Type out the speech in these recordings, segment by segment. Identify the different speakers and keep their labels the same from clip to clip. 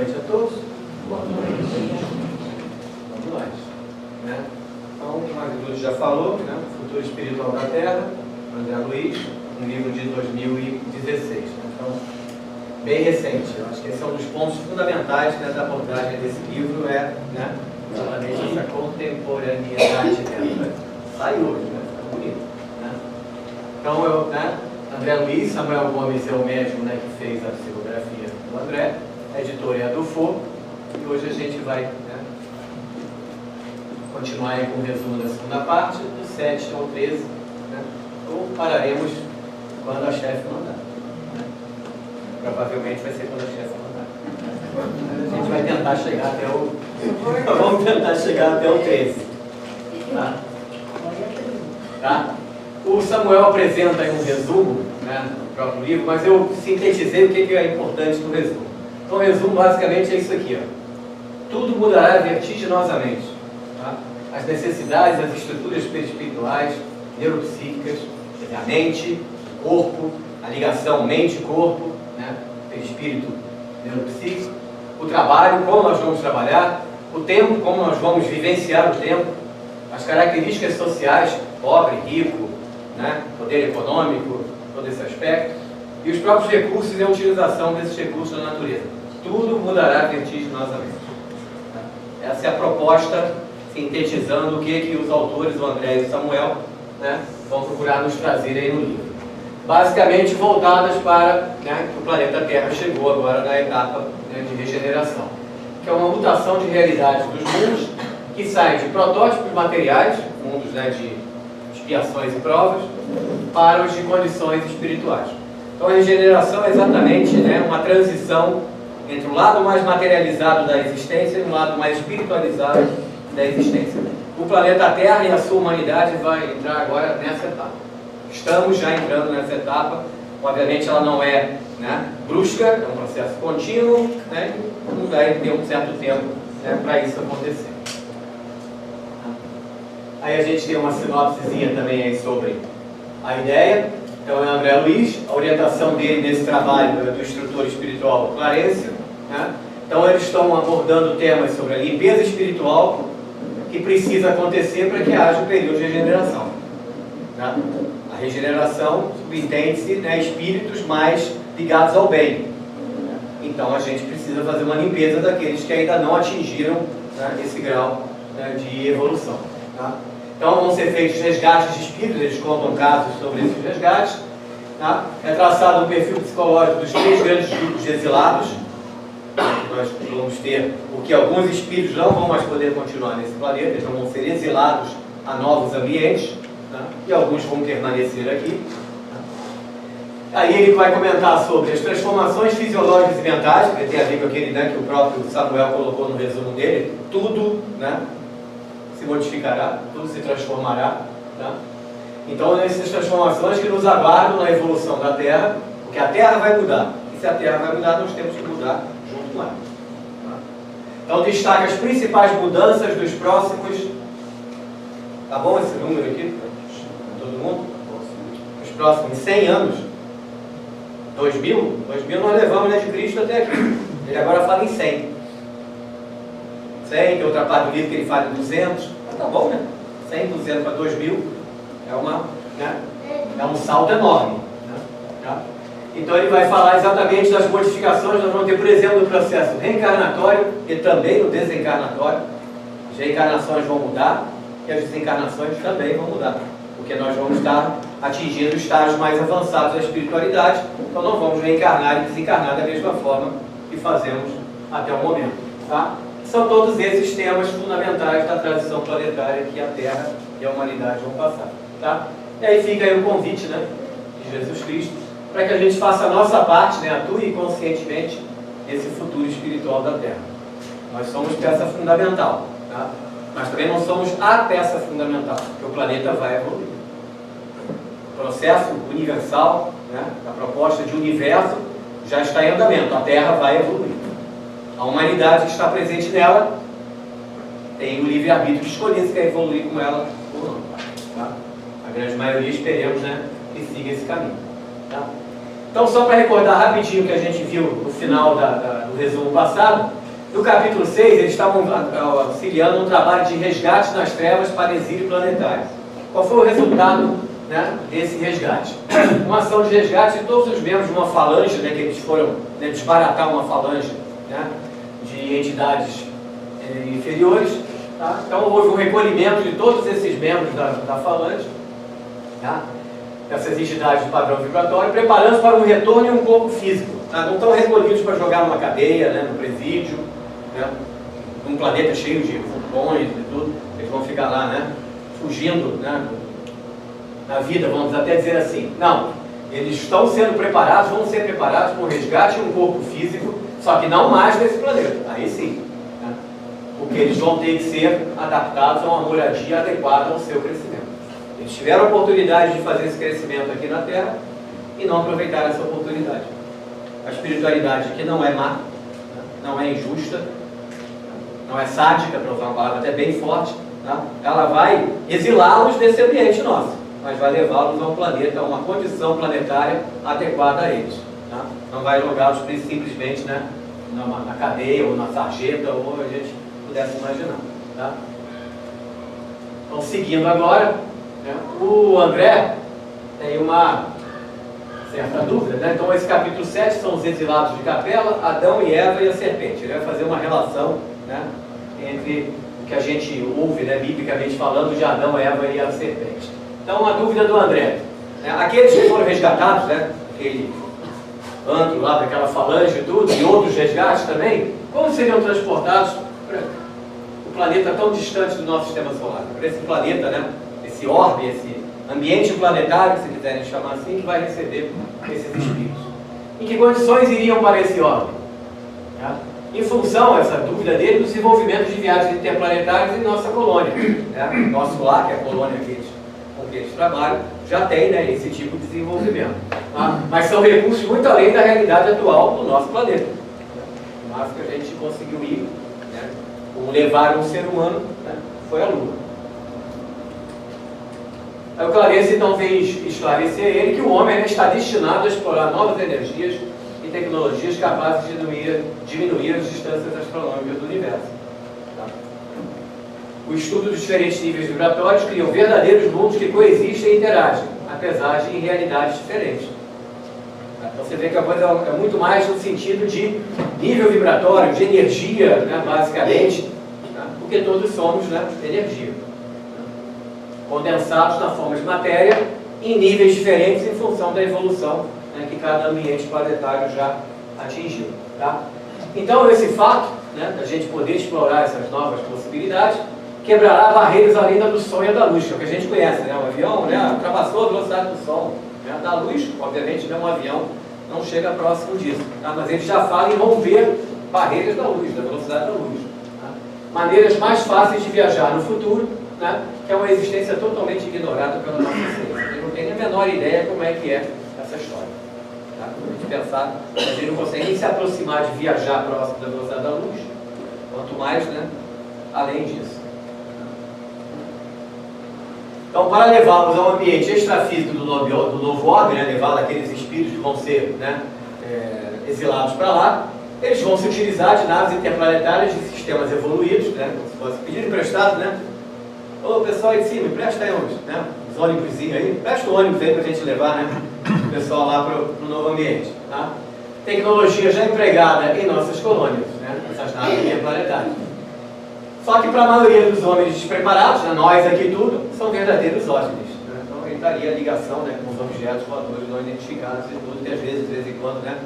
Speaker 1: noite a todos. Boa noite. Vamos lá. Né? Então, o Magno já falou, né? Futuro Espiritual da Terra, André Luiz, um livro de 2016. Né? Então, bem recente. Eu acho que esse é um dos pontos fundamentais, né, da abordagem desse livro, né, exatamente essa contemporaneidade dela. Sai hoje, né? Tá bonito. Né? Então, André Luiz, Samuel Gomes é o médium, né, que fez a psicografia do André, a editora é a Dufour, e hoje a gente vai, né, continuar aí com o resumo da segunda parte, do 7 ao 13, né, ou pararemos quando a chefe mandar. Né? Provavelmente vai ser quando a chefe mandar. A gente vai tentar chegar até o... Vamos tentar chegar até o 13. Tá? O Samuel apresenta aí um resumo, né, do próprio livro, mas eu sintetizei o que é importante no resumo. Então, o resumo basicamente é isso aqui. Ó. Tudo mudará vertiginosamente. Tá? As necessidades, as estruturas perispirituais, neuropsíquicas, a mente, o corpo, a ligação mente-corpo, né, perispírito, neuropsíquico, o trabalho, como nós vamos trabalhar, o tempo, como nós vamos vivenciar o tempo, as características sociais, pobre, rico, né, poder econômico, todo esse aspecto, e os próprios recursos e a utilização desses recursos da natureza. Tudo mudará vertiginosamente. Essa é a proposta, sintetizando o que os autores, o André e o Samuel, né, vão procurar nos trazer aí no livro. Basicamente voltadas para, né, que o planeta Terra chegou agora na etapa, né, de regeneração, que é uma mutação de realidade dos mundos, que sai de protótipos materiais, mundos, né, de expiações e provas, para os de condições espirituais. Então a regeneração é exatamente, né, uma transição entre o lado mais materializado da existência e o lado mais espiritualizado da existência. O planeta Terra e a sua humanidade vai entrar agora nessa etapa. Estamos já entrando nessa etapa. Obviamente ela não é, né, brusca, é um processo contínuo, né, e vai ter um certo tempo, né, para isso acontecer. Aí a gente tem uma sinopsezinha também aí sobre a ideia. Então é André Luiz, a orientação dele nesse trabalho é do instrutor espiritual Clarencio. Né? Então eles estão abordando temas sobre a limpeza espiritual que precisa acontecer para que haja um período de regeneração. Né? A regeneração subentende-se, né, espíritos mais ligados ao bem. Então a gente precisa fazer uma limpeza daqueles que ainda não atingiram, né, esse grau, né, de evolução. Tá? Então vão ser feitos resgates de espíritos, eles contam casos sobre esses resgates. Tá? É traçado um perfil psicológico dos 3 grandes grupos de exilados. Nós vamos ter, porque alguns espíritos não vão mais poder continuar nesse planeta, então vão ser exilados a novos ambientes, tá? E alguns vão permanecer aqui. Tá? Aí ele vai comentar sobre as transformações fisiológicas e mentais, que tem a ver com aquele, né, que o próprio Samuel colocou no resumo dele. Tudo, né, se modificará, tudo se transformará. Tá? Então, essas transformações que nos aguardam na evolução da Terra, porque a Terra vai mudar. E se a Terra vai mudar, nós temos que mudar junto com ela. Tá? Então, destaca as principais mudanças dos próximos... Tá bom esse número aqui? Todo mundo? Os próximos 100 anos. 2000 nós levamos, né, de Cristo até aqui. Ele agora fala em 100. 100, tem outra parte do livro que ele fala em 200. Mas tá bom, né? 100, 200 para 2000 é uma, né, é um salto enorme. Né? Tá? Então ele vai falar exatamente das modificações. Nós vamos ter, por exemplo, no processo reencarnatório e também no desencarnatório. As reencarnações vão mudar e as desencarnações também vão mudar, porque nós vamos estar atingindo estágios mais avançados da espiritualidade, então não vamos reencarnar e desencarnar da mesma forma que fazemos até o momento. Tá? São todos esses temas fundamentais da transição planetária que a Terra e a humanidade vão passar. Tá? E aí fica aí o convite, né, de Jesus Cristo, para que a gente faça a nossa parte, né, atue conscientemente nesse futuro espiritual da Terra. Nós somos peça fundamental, tá? Mas também não somos a peça fundamental, porque o planeta vai evoluir. O processo universal, né, a proposta de universo já está em andamento, a Terra vai evoluir. A humanidade que está presente nela tem o livre-arbítrio de escolher se quer evoluir com ela ou não. Tá? A grande maioria, esperemos, né, que siga esse caminho. Tá? Então, só para recordar rapidinho o que a gente viu no final do resumo passado, no capítulo 6, eles estavam auxiliando um trabalho de resgate nas trevas para exílio planetário. Qual foi o resultado, né, desse resgate? Uma ação de resgate de todos os membros de uma falange, né, que eles foram, né, desbaratar uma falange, né, de entidades inferiores. Tá? Então, houve um recolhimento de todos esses membros da falange, tá? Essas entidades de padrão vibratório, preparando para um retorno em um corpo físico. Tá? Não estão recolhidos para jogar numa cadeia, né, no presídio, né, num planeta cheio de vulcões e tudo. Eles vão ficar lá, né, fugindo, né, na vida, vamos até dizer assim. Não, eles estão sendo preparados, vão ser preparados para um resgate em um corpo físico, só que não mais nesse planeta. Aí sim, né, porque eles vão ter que ser adaptados a uma moradia adequada ao seu crescimento. Eles tiveram a oportunidade de fazer esse crescimento aqui na Terra e não aproveitaram essa oportunidade. A espiritualidade que não é má, não é injusta, não é sádica, para usar uma palavra até bem forte, tá? Ela vai exilá-los desse ambiente nosso, mas vai levá-los a um planeta, a uma condição planetária adequada a eles. Tá? Não vai jogá-los simplesmente, né, na cadeia ou na sarjeta, ou a gente pudesse imaginar. Tá? Então, seguindo agora, né, o André tem uma certa dúvida, né? Então, esse capítulo 7 são os exilados de Capela, Adão e Eva e a serpente. Ele vai fazer uma relação, né, entre o que a gente ouve, né, biblicamente falando, de Adão, Eva e a serpente. Então, uma dúvida do André. Né? Aqueles que foram resgatados, né, aquele antro lá daquela falange e tudo, e outros resgates também, como seriam transportados para o planeta tão distante do nosso sistema solar? Para esse planeta, né, esse orbe, esse ambiente planetário, se quiserem chamar assim, que vai receber esses espíritos. Em que condições iriam para esse orbe? Né? Em função, essa dúvida dele, do desenvolvimento de viagens interplanetárias em nossa colônia. Né? Nosso lar, que é a colônia com que eles trabalham, já tem, né, esse tipo de desenvolvimento. Tá? Mas são recursos muito além da realidade atual do nosso planeta. Né? O máximo que a gente conseguiu ir, né, como levar um ser humano, né, foi a Lua. Aí o Clarence então vem esclarecer a ele que o homem está destinado a explorar novas energias e tecnologias capazes de diminuir as distâncias astronômicas do universo. Tá? O estudo dos diferentes níveis vibratórios criam verdadeiros mundos que coexistem e interagem, apesar de em realidades diferentes. Tá? Então você vê que a coisa é muito mais no sentido de nível vibratório, de energia, né, basicamente, tá? Porque todos somos, né, energia. Condensados na forma de matéria em níveis diferentes em função da evolução, né, que cada ambiente planetário já atingiu. Tá? Então, esse fato, né, da gente poder explorar essas novas possibilidades, quebrará barreiras além da do som e da luz, que é o que a gente conhece. Né? O avião, né, ultrapassou a velocidade do som. Né? Da luz, obviamente, né, um avião não chega próximo disso. Tá? Mas ele já fala em romper barreiras da luz, da velocidade da luz. Tá? Maneiras mais fáceis de viajar no futuro, né, que é uma existência totalmente ignorada pela nossa ciência. A gente não tem nem a menor ideia como é que é essa história. Tá? Quando a gente pensar, a gente não consegue nem se aproximar de viajar próximo da velocidade da luz, quanto mais, né, além disso. Então, para levá-los a um ambiente extrafísico do novo orbe, né, levá-los aqueles espíritos que vão ser, né, exilados para lá, eles vão se utilizar de naves interplanetárias de sistemas evoluídos, né, como se fosse pedir emprestado, né? Ô pessoal aí de cima, empresta aí uns, né, os ônibusinhos aí, presta o ônibus aí para a gente levar, né, o pessoal lá para o novo ambiente. Tá? Tecnologia já empregada em nossas colônias, né, essas naves interplanetárias. Só que para a maioria dos homens despreparados, né, nós aqui tudo, são verdadeiros hóspedes. Né? Então aí estaria a ligação, né, com os objetos voadores não identificados e tudo, que às vezes, de vez em quando, né,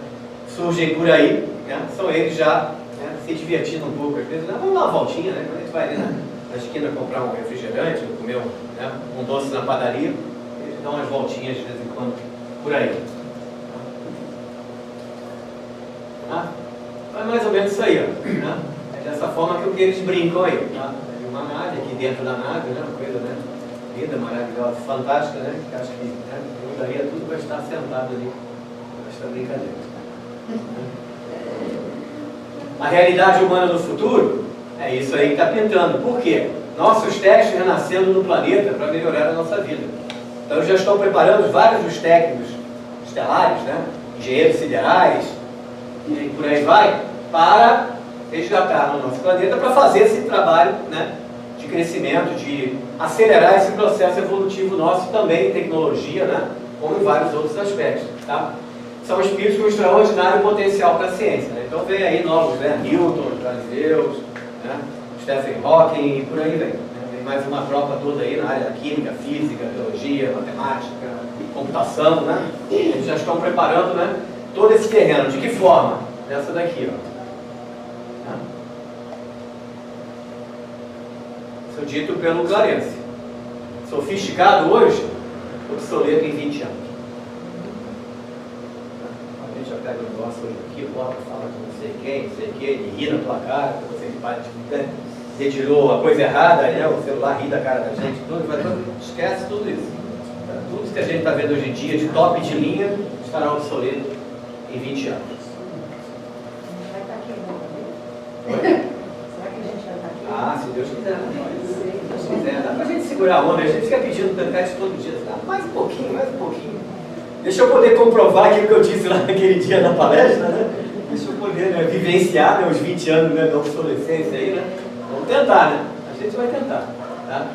Speaker 1: surgem por aí, né, são eles já, né, se divertindo um pouco, às vezes, né, vamos dar uma voltinha, né, quando a gente vai ali na esquina comprar um refrigerante, ou comer né, um doce na padaria, eles dão umas voltinhas de vez em quando por aí. Tá? É mais ou menos isso aí, ó, né? É dessa forma que eles brincam aí. Tá? Tem uma nave aqui dentro da nave, né? Uma coisa, né, linda, maravilhosa, fantástica, né? Que acho que, né, mudaria tudo para estar sentado ali nesta brincadeira. A realidade humana do futuro é isso aí que está pintando. Por quê? Nossos testes renascendo no planeta para melhorar a nossa vida. Então já estão preparando vários dos técnicos estelares, né, engenheiros siderais, e por aí vai, para resgatar no nosso planeta, para fazer esse trabalho, né, de crescimento, de acelerar esse processo evolutivo nosso também em tecnologia, né, como em vários outros aspectos. Tá? São espíritos com extraordinário potencial para a ciência. Né? Então vem aí novos, né, Newton, Galileus, né, Stephen Hawking e por aí vem. Né? Tem mais uma tropa toda aí na área da química, física, biologia, matemática, computação, né? Eles já estão preparando, né, todo esse terreno. De que forma? Dessa daqui, ó. Isso dito pelo Clarence. Sofisticado hoje, obsoleto em 20 anos. A gente já pega o negócio hoje aqui, bota, fala com não sei quem, ele ri na tua cara, você retirou a coisa errada, né? O celular ri da cara da gente, tudo, esquece tudo isso. Tudo que a gente está vendo hoje em dia, de top de linha, estará obsoleto em 20 anos.
Speaker 2: Vai estar aqui, não?
Speaker 1: Oi?
Speaker 2: Será que a gente vai estar aqui?
Speaker 1: Ah, se Deus quiser. Se Deus quiser, dá pra gente segurar a onda, a gente fica pedindo tancate todo dia. Mais um pouquinho, mais um pouquinho. Deixa eu poder comprovar aquilo que eu disse lá naquele dia na palestra, né? Deixa eu poder, né, vivenciar, né, os 20 anos, né, da obsolescência aí, né? Vamos tentar, né? A gente vai tentar, tá?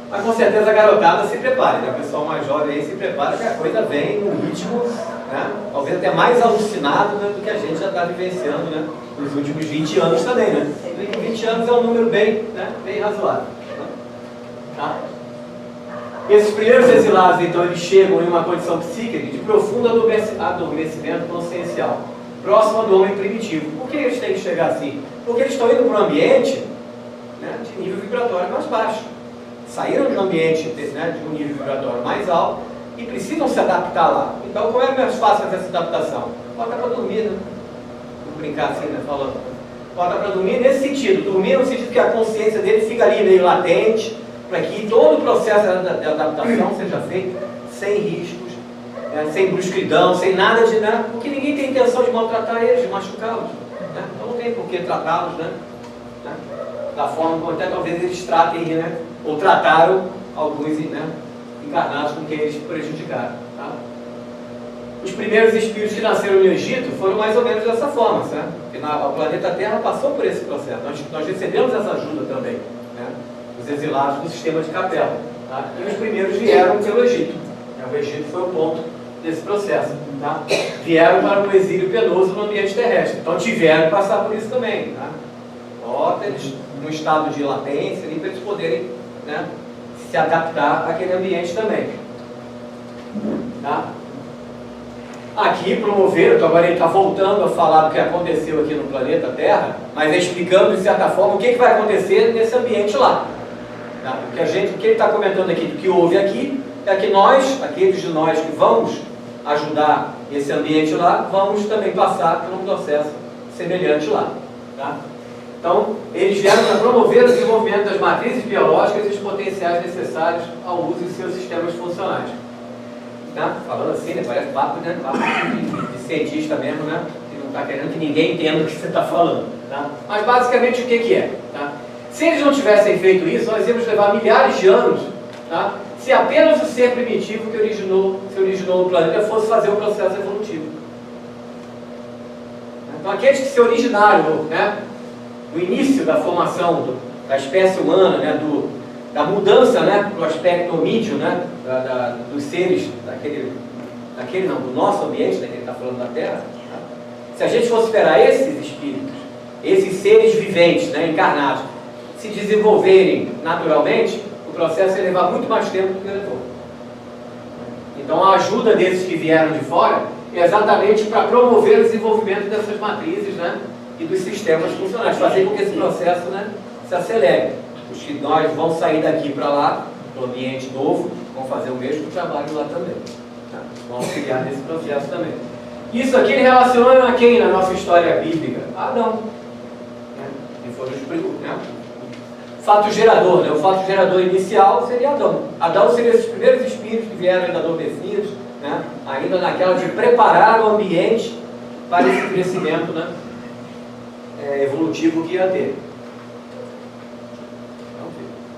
Speaker 1: Mas com certeza a garotada se prepare, né? O pessoal mais jovem aí se prepara que a coisa vem no ritmo, né, talvez até mais alucinado, né, do que a gente já está vivenciando, né, nos últimos 20 anos também, né? 20 anos é um número bem, né, bem razoável. Tá? Esses primeiros exilados, então, eles chegam em uma condição psíquica de profundo adormecimento consciencial, próximo do homem primitivo. Por que eles têm que chegar assim? Porque eles estão indo para um ambiente, né, de nível vibratório mais baixo. Saíram de um ambiente, né, de um nível vibratório mais alto e precisam se adaptar lá. Então, como é mais fácil fazer essa adaptação? Bota para dormir, né? Vou brincar assim, né, falando. Bota para dormir nesse sentido. Dormir no sentido que a consciência dele fica ali meio latente, para que todo o processo de adaptação seja feito sem riscos, né, sem brusquidão, sem nada de nada, porque ninguém tem intenção de maltratar eles, de machucá-los. Né? Então não tem por que tratá-los, né? Da forma como até talvez eles tratem, né, ou trataram alguns, né, encarnados com quem eles prejudicaram. Tá? Os primeiros espíritos que nasceram no Egito foram mais ou menos dessa forma, certo? Porque o planeta Terra passou por esse processo. Nós recebemos essa ajuda também, né? Os exilados do sistema de Capela. Tá? E os primeiros vieram pelo Egito. O Egito foi o ponto desse processo. Tá? Vieram para o exílio penoso no ambiente terrestre. Então tiveram que passar por isso também. Tá? Bota eles num estado de latência para eles poderem, né, se adaptar àquele ambiente também. Tá? Aqui promoveram, agora ele está voltando a falar do que aconteceu aqui no planeta Terra, mas explicando de certa forma o que vai acontecer nesse ambiente lá. Tá? O que ele está comentando aqui, do que houve aqui, é que nós, aqueles de nós que vamos ajudar esse ambiente lá, vamos também passar por um processo semelhante lá. Tá? Então, eles vieram para promover o desenvolvimento das matrizes biológicas e os potenciais necessários ao uso de seus sistemas funcionais. Tá? Falando assim, né? Parece papo, né? Papo de cientista mesmo, né? Que não está querendo que ninguém entenda o que você está falando. Tá? Mas basicamente o que é? Tá? Se eles não tivessem feito isso, nós íamos levar milhares de anos, tá? Se apenas o ser primitivo que se originou no planeta fosse fazer o processo evolutivo. Então aqueles que se originaram, né, no início da formação da espécie humana, né, da mudança, né, para o aspecto homídeo, né, dos seres, do nosso ambiente, né, que ele está falando da Terra, tá? Se a gente fosse esperar esses espíritos, esses seres viventes, né, encarnados, se desenvolverem naturalmente, o processo ia levar muito mais tempo do que levou. Então a ajuda desses que vieram de fora é exatamente para promover o desenvolvimento dessas matrizes, né, e dos sistemas funcionais, fazer com que esse processo, né, se acelere. Os que nós vão sair daqui para lá, no ambiente novo, vão fazer o mesmo trabalho lá também. Tá? Vão auxiliar nesse processo também. Isso aqui ele relaciona a quem na nossa história bíblica? Adão. Né? Que foram os primeiros, né? Fato gerador, né? O fato gerador inicial seria Adão. Adão seria esses primeiros espíritos que vieram ainda adormecidos, né? Ainda naquela de preparar o ambiente para esse crescimento, né, evolutivo que ia ter.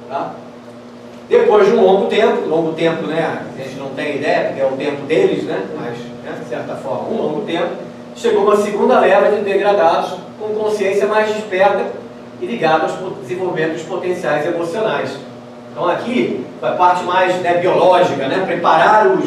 Speaker 1: Tá? Depois de um longo tempo, né? A gente não tem ideia, porque é o tempo deles, né? Mas né, de certa forma, um longo tempo, chegou uma segunda leva de degradados com consciência mais desperta e ligada aos desenvolvimentos potenciais emocionais. Então aqui, a parte mais, né, biológica, né, preparar o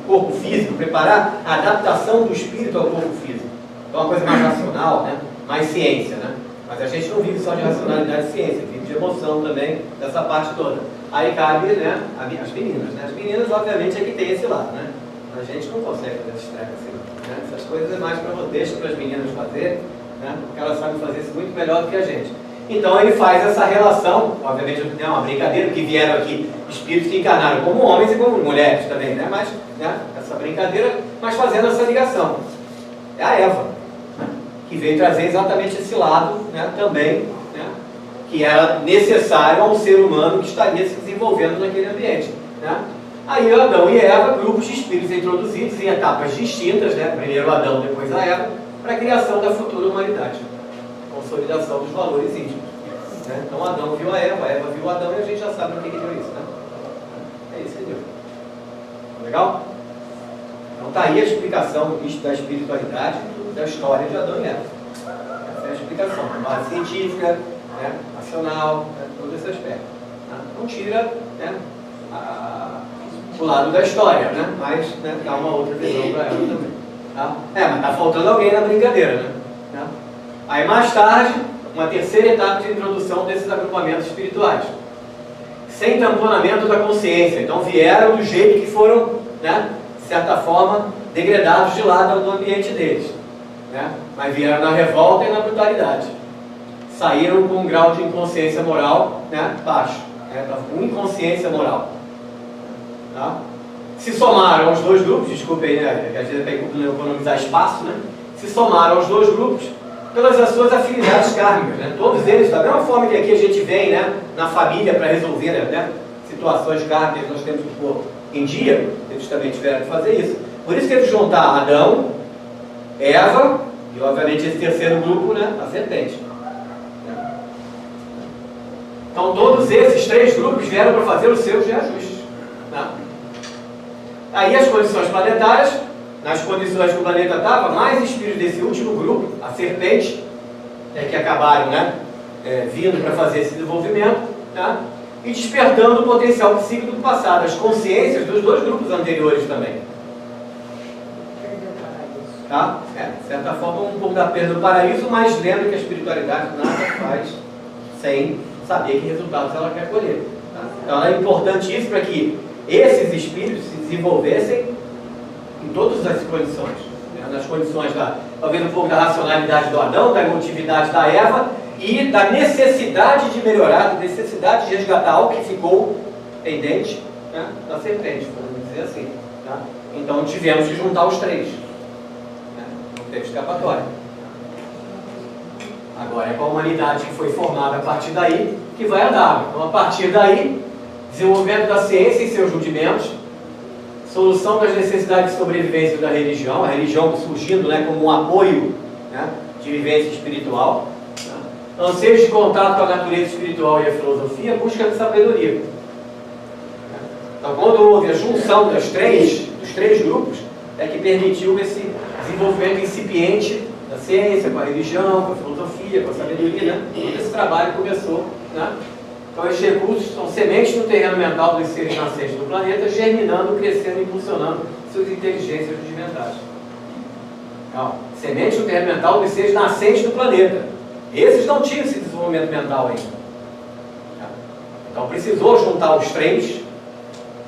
Speaker 1: corpo físico, preparar a adaptação do espírito ao corpo físico. Então uma coisa mais racional, né, mais ciência, né? Mas a gente não vive só de racionalidade e ciência, vive de emoção também, dessa parte toda. Aí cabe, né, as meninas, né? As meninas, obviamente, é que tem esse lado, né? A gente não consegue fazer esse treco assim, né? Essas coisas é mais para deixa para as meninas fazer, né? Porque elas sabem fazer isso muito melhor do que a gente. Então ele faz essa relação, obviamente é uma brincadeira, que vieram aqui espíritos que encarnaram como homens e como mulheres também, né? Mas, né, essa brincadeira, mas fazendo essa ligação. É a Eva, né, que veio trazer exatamente esse lado, né, também, né, que era necessário a um ser humano que estaria se desenvolvendo naquele ambiente, né? Aí Adão e Eva, grupos de espíritos introduzidos em etapas distintas, né? Primeiro Adão, depois a Eva, para a criação da futura humanidade, consolidação dos valores íntimos, né? Então Adão viu a Eva viu Adão, e a gente já sabe o que deu isso, né? É isso que deu. Legal? Então está aí a explicação da espiritualidade, da história de Adão e Eva. Essa é a explicação, a base científica, né, racional, né, todo esse aspecto. Né? Não tira, né, o lado da história, né, mas, né, dá uma outra visão para ela também. Tá? Mas está faltando alguém na brincadeira, né? Tá? Aí mais tarde, uma terceira etapa de introdução desses agrupamentos espirituais. Sem tamponamento da consciência. Então vieram do jeito que foram, né, de certa forma, degradados de lado do ambiente deles, né? Mas vieram na revolta e na brutalidade. Saíram com um grau de inconsciência moral, né, baixo, né, com inconsciência moral. Tá? Se somaram aos dois grupos, desculpem, né, que às vezes tem que economizar espaço, né? Se somaram aos dois grupos pelas suas afinidades kármicas, né? Todos eles, da mesma forma que aqui a gente vem, né, na família para resolver, né, situações kármicas que nós temos que pôr em dia, eles também tiveram que fazer isso. Por isso que eles juntaram Adão, Eva e, obviamente, esse terceiro grupo, né, a serpente. Então, todos esses três grupos vieram para fazer os seus reajustes. Né? Aí, as condições planetárias, nas condições que o planeta estava, mais espíritos desse último grupo, a serpente, que acabaram, né, vindo para fazer esse desenvolvimento, né, e despertando o potencial psíquico do passado, as consciências dos dois grupos anteriores também. Tá? De certa forma, um pouco da perda do paraíso, mas lembra que a espiritualidade nada faz sem saber que resultados ela quer colher. Tá? Então é importante isso para que esses espíritos se desenvolvessem em todas as condições. Né? Nas condições talvez um pouco da racionalidade do Adão, da emotividade da Eva e da necessidade de melhorar, da necessidade de resgatar algo que ficou pendente, né, da serpente, vamos dizer assim. Tá? Então tivemos que juntar os três. Não teve escapatória. Agora é com a humanidade que foi formada a partir daí que vai andar. Então, a partir daí, desenvolvimento da ciência e seus rudimentos, solução das necessidades de sobrevivência da religião, a religião surgindo, né, como um apoio, né, de vivência espiritual, né, anseios de contato com a natureza espiritual e a filosofia, busca de sabedoria. Então, quando houve a junção dos três grupos, é que permitiu esse desenvolvimento incipiente da ciência, com a religião, com a filosofia, com a sabedoria, né? Todo esse trabalho começou, né? Então esses recursos são sementes no terreno mental dos seres nascentes do planeta, germinando, crescendo e impulsionando suas inteligências rudimentares. Então, sementes no terreno mental dos seres nascentes do planeta. Esses não tinham esse desenvolvimento mental ainda. Então precisou juntar os três,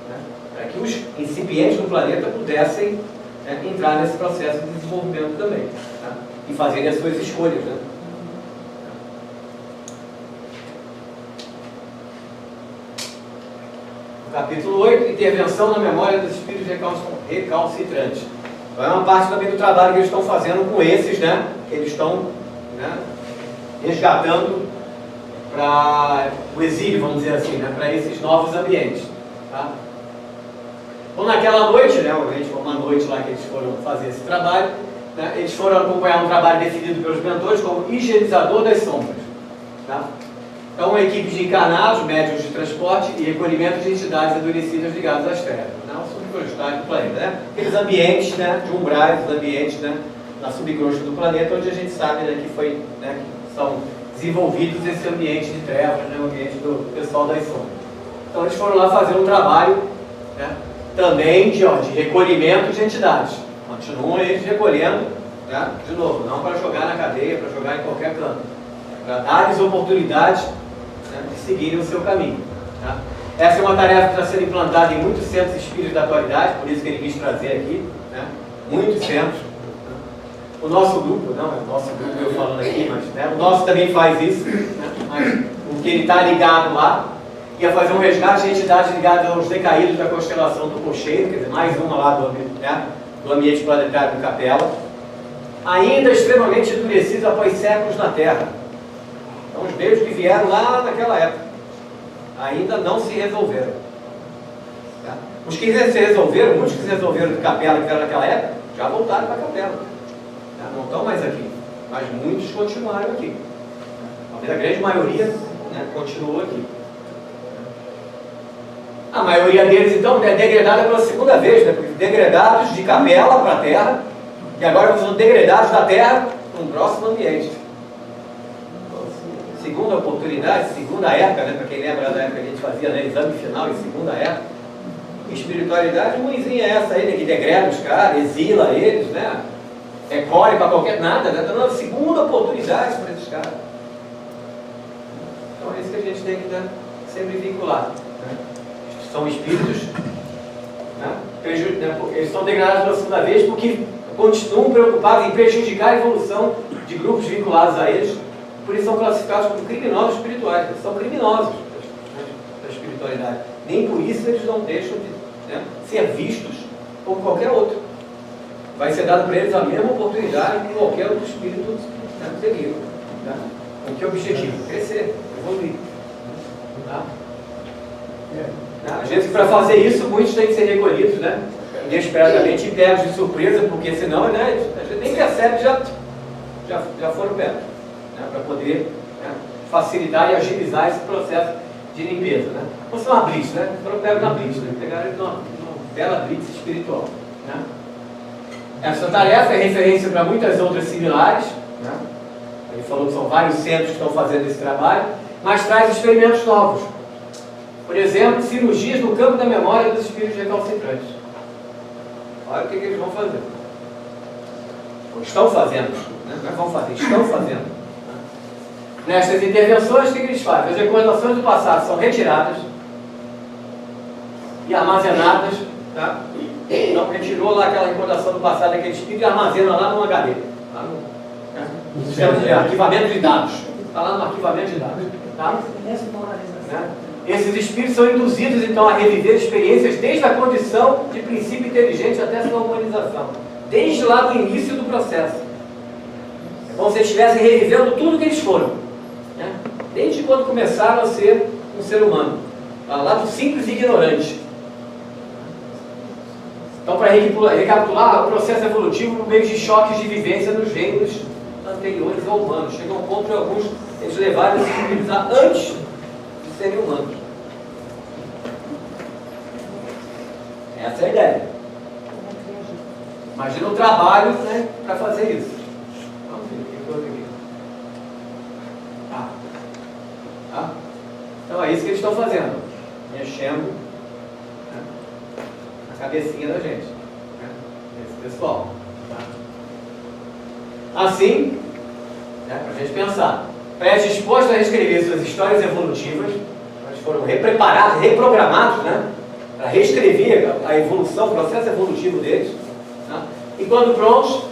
Speaker 1: né, para que os incipientes do planeta pudessem, né, entrar nesse processo de desenvolvimento também, né, e fazerem as suas escolhas. Né? Capítulo 8, intervenção na memória dos espíritos recalcitrantes. Então, é uma parte também do trabalho que eles estão fazendo com esses, né? Que eles estão, né, resgatando para o exílio, vamos dizer assim, né? Para esses novos ambientes. Tá? Então, naquela noite, né? Uma noite lá que eles foram fazer esse trabalho, né, eles foram acompanhar um trabalho definido pelos mentores como higienizador das sombras. Tá? Então, uma equipe de encarnados, médiuns de transporte e recolhimento de entidades adormecidas ligadas às trevas. Né? subcrustários do planeta, né? Aqueles ambientes, né, de umbrais, os ambientes, né, na subcrosta do planeta, onde a gente sabe, né, que foi, né, que são desenvolvidos esse ambiente de trevas, né, o ambiente do pessoal das sombras. Então eles foram lá fazer um trabalho, né, também de recolhimento de entidades. Continuam eles recolhendo, né, de novo, não para jogar na cadeia, para jogar em qualquer canto, para dar-lhes oportunidade, né, de seguirem o seu caminho. Tá? Essa é uma tarefa que está sendo implantada em muitos centros espíritas da atualidade, por isso que ele quis trazer aqui, né, muitos centros. O nosso grupo, não é o nosso grupo eu falando aqui, mas né, o nosso também faz isso, né, mas o que ele está ligado lá, ia fazer um resgate de entidades ligadas aos decaídos da constelação do Cocheiro, quer dizer, mais uma lá do ambiente planetário do Capela, ainda extremamente endurecidos após séculos na Terra. Então os mesmos que vieram lá naquela época, ainda não se resolveram. Tá? Os que se resolveram, muitos que se resolveram do Capela que vieram naquela época, já voltaram para a Capela. Tá? Não estão mais aqui, mas muitos continuaram aqui. A grande maioria, né, continuou aqui. A maioria deles, então, é degradada pela segunda vez, né? Porque degradados de Capela para a Terra, e agora são degradados da Terra para um próximo ambiente. Segunda oportunidade, segunda época, né? Para quem lembra da época que a gente fazia, né, exame final em segunda época. Espiritualidade ruimzinha é essa aí, né? Que degrada os caras, exila eles, né? Recolhe para qualquer nada, né? Está dando segunda oportunidade para esses caras. Então é isso que a gente tem que, né, sempre vincular. Né? São espíritos, né, eles são degradados pela segunda vez porque continuam preocupados em prejudicar a evolução de grupos vinculados a eles, por isso são classificados como criminosos espirituais. Eles são criminosos da espiritualidade. Nem por isso eles não deixam de, né, ser vistos como qualquer outro. Vai ser dado para eles a mesma oportunidade que qualquer outro espírito, né, seguir. Tá? Com que objetivo? Crescer, evoluir. Tá? Às vezes, para fazer isso, muitos têm que ser recolhidos, né, inesperadamente e pegos de surpresa, porque senão, né, a gente nem percebe, já foram pegos, né, para poder, né, facilitar e agilizar esse processo de limpeza. Né. Vamos fazer uma blitz, né? Foram pegos na blitz, né, pegaram ele numa bela blitz espiritual. Né. Essa tarefa é referência para muitas outras similares. Né. Ele falou que são vários centros que estão fazendo esse trabalho, mas traz experimentos novos. Por exemplo, cirurgias no campo da memória dos espíritos recalcitrantes. Olha o que eles vão fazer. Ou estão fazendo. Né? Não vão fazer, estão fazendo. Nestas intervenções, o que eles fazem? As recordações do passado são retiradas e armazenadas. Tá? Então, retirou lá aquela recordação do passado daquele espírito e armazena lá no HD. Lá no sistema de arquivamento de dados. Está lá no arquivamento de dados. Tá? Né? Esses espíritos são induzidos, então, a reviver experiências desde a condição de princípio inteligente até a sua humanização. Desde lá do início do processo. É como se eles estivessem revivendo tudo que eles foram. Né? Desde quando começaram a ser um ser humano. Lá do simples e ignorante. Então, para recapitular, o processo evolutivo por meio de choques de vivência nos reinos anteriores ao humano. Chegam ao ponto de alguns eles levaram esses espíritos antes de serem humanos. Essa é a ideia. Imagina o trabalho, né, para fazer isso. Vamos ver o que eu aqui. Tá? Então é isso que eles estão fazendo. Mexendo, né, na cabecinha da gente. Né, esse pessoal. Tá? Assim, né, para a gente pensar. Predispostos a reescrever suas histórias evolutivas, eles foram repreparados, reprogramados, né, para reescrever a evolução, o processo evolutivo deles. Tá? E quando prontos,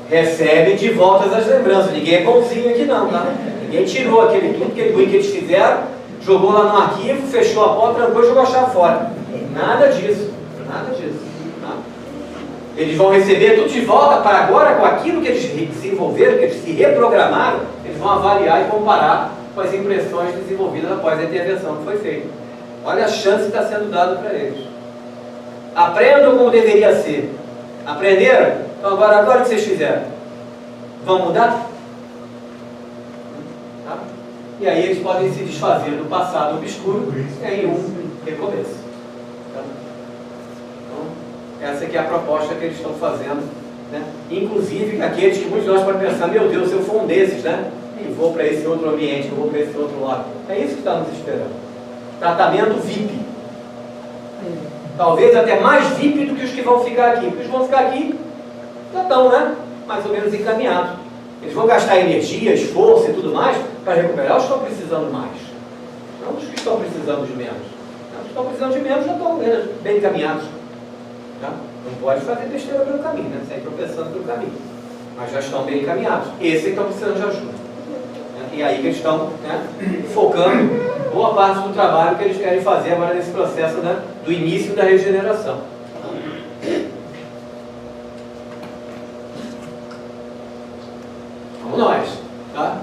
Speaker 1: recebem de volta as lembranças. Ninguém é bonzinho aqui não, tá? Ninguém tirou tudo aquele ruim que eles fizeram, jogou lá no arquivo, fechou a porta, trancou e jogou a chave fora. Nada disso. Nada disso. Tá? Eles vão receber tudo de volta para agora, com aquilo que eles desenvolveram, que eles se reprogramaram, eles vão avaliar e comparar com as impressões desenvolvidas após a intervenção que foi feita. Olha a chance que está sendo dada para eles. Aprendam como deveria ser. Aprenderam? Então agora o que vocês fizeram? Vão mudar? Tá? E aí eles podem se desfazer do passado obscuro em um recomeço. Tá? Então, Essa aqui é a proposta que eles estão fazendo, né? Inclusive aqueles que muitos de nós podem pensar, meu Deus, se eu for um desses, né? Que vou para esse outro ambiente, que eu vou para esse outro lado. É isso que está nos esperando. Tratamento VIP. Talvez até mais VIP do que os que vão ficar aqui. Porque os que vão ficar aqui já estão, né? Mais ou menos encaminhados. Eles vão gastar energia, esforço e tudo mais para recuperar os que estão precisando mais. Não os que estão precisando de menos. Os que estão precisando de menos já estão bem encaminhados. Tá? Não pode fazer besteira pelo caminho, né? Sair tropeçando pelo caminho. Mas já estão bem encaminhados. Esses que estão precisando de ajuda. E aí que eles estão, né, focando boa parte do trabalho que eles querem fazer agora nesse processo, né, do início da regeneração. Vamos nós, tá?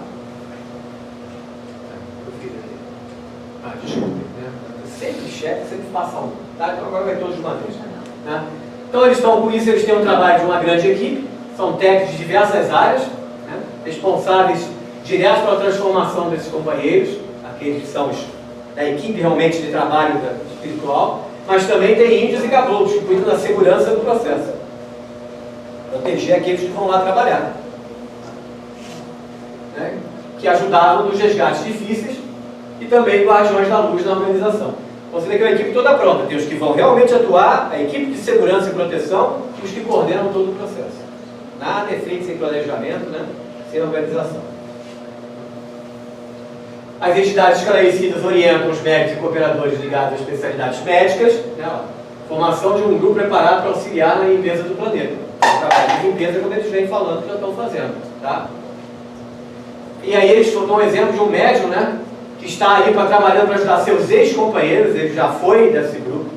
Speaker 1: Desculpe, né? Sempre chefe, sempre faça um, tá? Então agora vai todos de uma vez. Né? Então eles estão com isso, eles têm um trabalho de uma grande equipe, são técnicos de diversas áreas, né, responsáveis direto pela transformação desses companheiros, aqueles que são da equipe realmente de trabalho espiritual, mas também tem índios e caboclos que cuidam da segurança do processo. Proteger aqueles que vão lá trabalhar. Né? Que ajudavam nos resgates difíceis e também guardiões da luz na organização. Você vê que é uma equipe toda pronta. Tem os que vão realmente atuar, a equipe de segurança e proteção, e os que coordenam todo o processo. Nada é feito sem planejamento, né? Sem organização. As entidades esclarecidas orientam os médicos e cooperadores ligados às especialidades médicas, né? Formação de um grupo preparado para auxiliar na limpeza do planeta. O trabalho de limpeza, como eles vêm falando, que já estão fazendo. Tá? E aí eles dão um exemplo de um médium, né, que está ali trabalhando para ajudar seus ex-companheiros. Ele já foi desse grupo,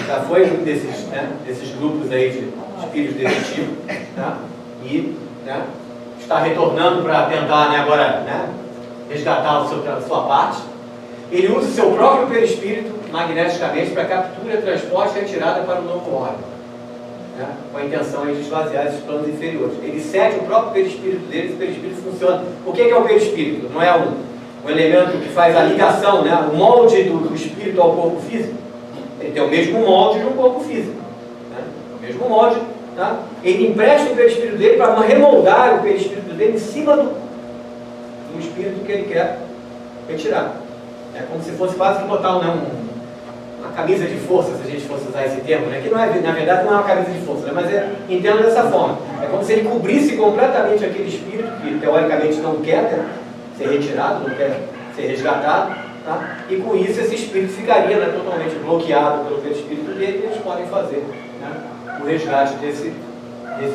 Speaker 1: já foi um desses grupos aí de espíritos desse tipo, tá? E, né, está retornando para tentar, né, agora, né, resgatar a sua parte. Ele usa o seu próprio perispírito magneticamente para captura, transporte e retirada para o novo órgão, né, com a intenção de esvaziar esses planos inferiores. Ele cede o próprio perispírito dele, esse perispírito funciona. O que é o perispírito? Não é um elemento que faz a ligação, né, o molde do espírito ao corpo físico. Ele tem o mesmo molde de um corpo físico, né, o mesmo molde. Tá? Ele empresta o perispírito dele para remoldar o perispírito dele em cima do espírito que ele quer retirar. É como se fosse quase que botar uma camisa de força, se a gente fosse usar esse termo, né? Que não é, na verdade não é uma camisa de força, né? Mas entendo dessa forma. É como se ele cobrisse completamente aquele espírito que teoricamente não quer ser retirado, não quer ser resgatado, tá? E com isso esse espírito ficaria, né, totalmente bloqueado pelo perispírito dele, e eles podem fazer, né, o resgate desse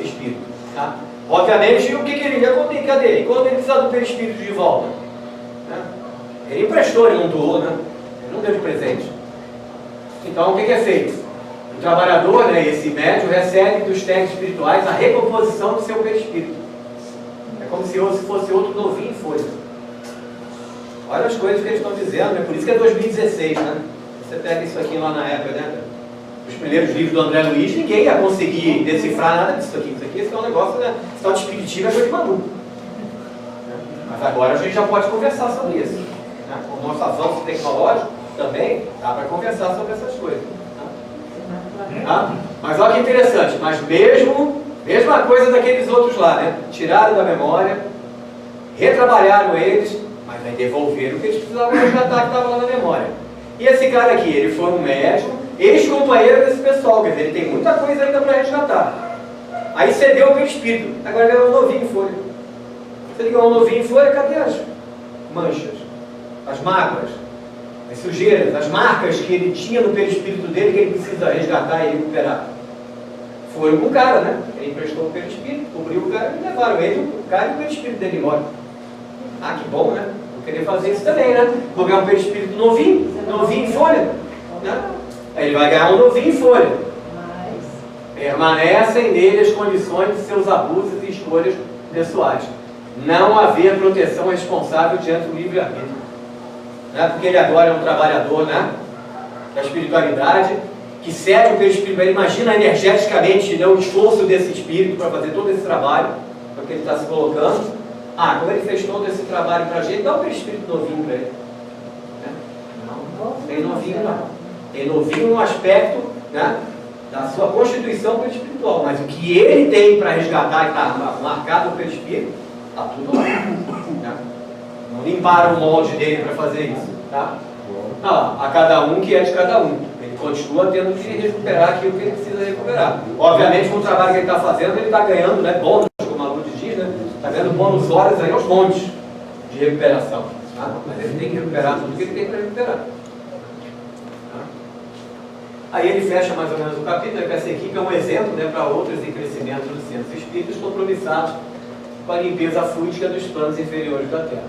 Speaker 1: espírito. Tá? Obviamente, o que ele ia cadê? E quando ele precisa do perispírito de volta? Né? Ele emprestou, ele não doou, né? Ele não deu de presente. Então, o que é feito? O trabalhador, né, esse médium, recebe dos técnicos espirituais a recomposição do seu perispírito. É como se fosse outro novinho em folha. Olha as coisas que eles estão dizendo, né? Por isso que é 2016, né? Você pega isso aqui lá na época, né? Os primeiros livros do André Luiz, ninguém ia conseguir decifrar nada disso aqui. Isso é um negócio, né? Esse tal de espiritismo é coisa de maluco. Mas agora a gente já pode conversar sobre isso. Né? Com o nosso avanço tecnológico também, dá para conversar sobre essas coisas. Tá? Mas olha que interessante, mas mesma coisa daqueles outros lá, né? Tiraram da memória, retrabalharam eles, mas aí devolveram o que eles precisavam resgatar que estava lá na memória. E esse cara aqui, ele foi um médico, ex-companheiro desse pessoal, quer dizer, ele tem muita coisa ainda para resgatar. Aí cedeu o perispírito, agora ele é um novinho em folha. Se ele é um novinho em folha, cadê as manchas, as mágoas, as sujeiras, as marcas que ele tinha no perispírito dele que ele precisa resgatar e recuperar? Foram com o cara, né? Ele emprestou o perispírito, cobriu o cara e levaram ele, o cara e o perispírito dele embora. Ah, que bom, né? Vou querer fazer isso também, né? Vou ganhar um perispírito novinho em folha, né? Aí ele vai ganhar um novinho em folha. Permanecem nele as condições de seus abusos e escolhas pessoais. Não haver proteção responsável diante do livre-arbítrio. Né? Porque ele agora é um trabalhador, né, da espiritualidade, que cede o perispírito. Ele imagina energeticamente, né, o esforço desse espírito para fazer todo esse trabalho, porque ele está se colocando. Ah, como ele fez todo esse trabalho para a gente, dá um perispírito novinho para ele. Né? Não, tem novinho não. Tem novinho no aspecto, né, da sua constituição perispiritual, mas o que ele tem para resgatar e está marcado no perispírito, está tudo lá. Né? Não limparam o molde dele para fazer isso. Tá? Não, a cada um que é de cada um. Ele continua tendo que recuperar aquilo que ele precisa recuperar. Obviamente, com o trabalho que ele está fazendo, ele está ganhando, né, bônus, como a Lourdes diz, né? Está ganhando bônus horas aí aos montes de recuperação. Tá? Mas ele tem que recuperar tudo que ele tem para recuperar. Aí ele fecha mais ou menos o capítulo, que essa equipe é um exemplo, né, para outros em crescimento dos centros espíritas compromissados com a limpeza fluídica dos planos inferiores da Terra.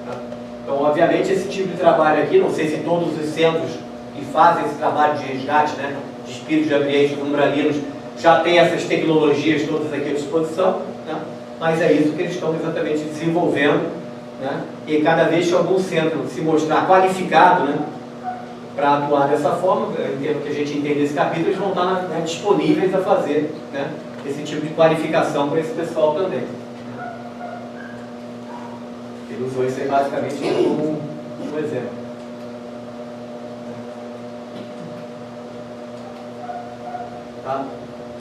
Speaker 1: Tá? Então, obviamente, esse tipo de trabalho aqui, não sei se todos os centros que fazem esse trabalho de resgate, né, de espíritos de ambiente, umbralinos, já têm essas tecnologias todas aqui à disposição, né? Mas é isso que eles estão exatamente desenvolvendo, né? E cada vez que algum centro se mostrar qualificado, né, para atuar dessa forma, em termos que a gente entende desse capítulo, eles vão estar, né, disponíveis a fazer, né, esse tipo de qualificação para esse pessoal também. Ele usou isso aí basicamente como um exemplo. Tá?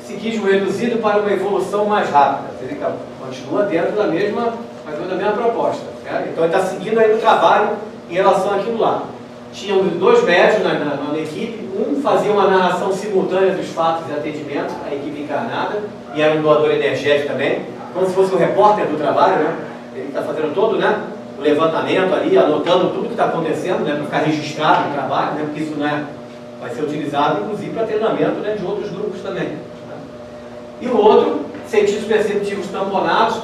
Speaker 1: Psiquismo reduzido para uma evolução mais rápida. Ele continua dentro da mesma, mais ou menos da mesma proposta. Né? Então ele está seguindo aí o trabalho em relação àquilo lá. Tinham dois médios na equipe, um fazia uma narração simultânea dos fatos e atendimentos, a equipe encarnada, e era um doador energético também, como se fosse um repórter do trabalho, né? Ele está fazendo todo, né, o levantamento ali, anotando tudo que está acontecendo, né, para ficar registrado no trabalho, né, porque isso, né, vai ser utilizado, inclusive, para treinamento, né, de outros grupos também. Né? E o outro, sentidos perceptivos tamponados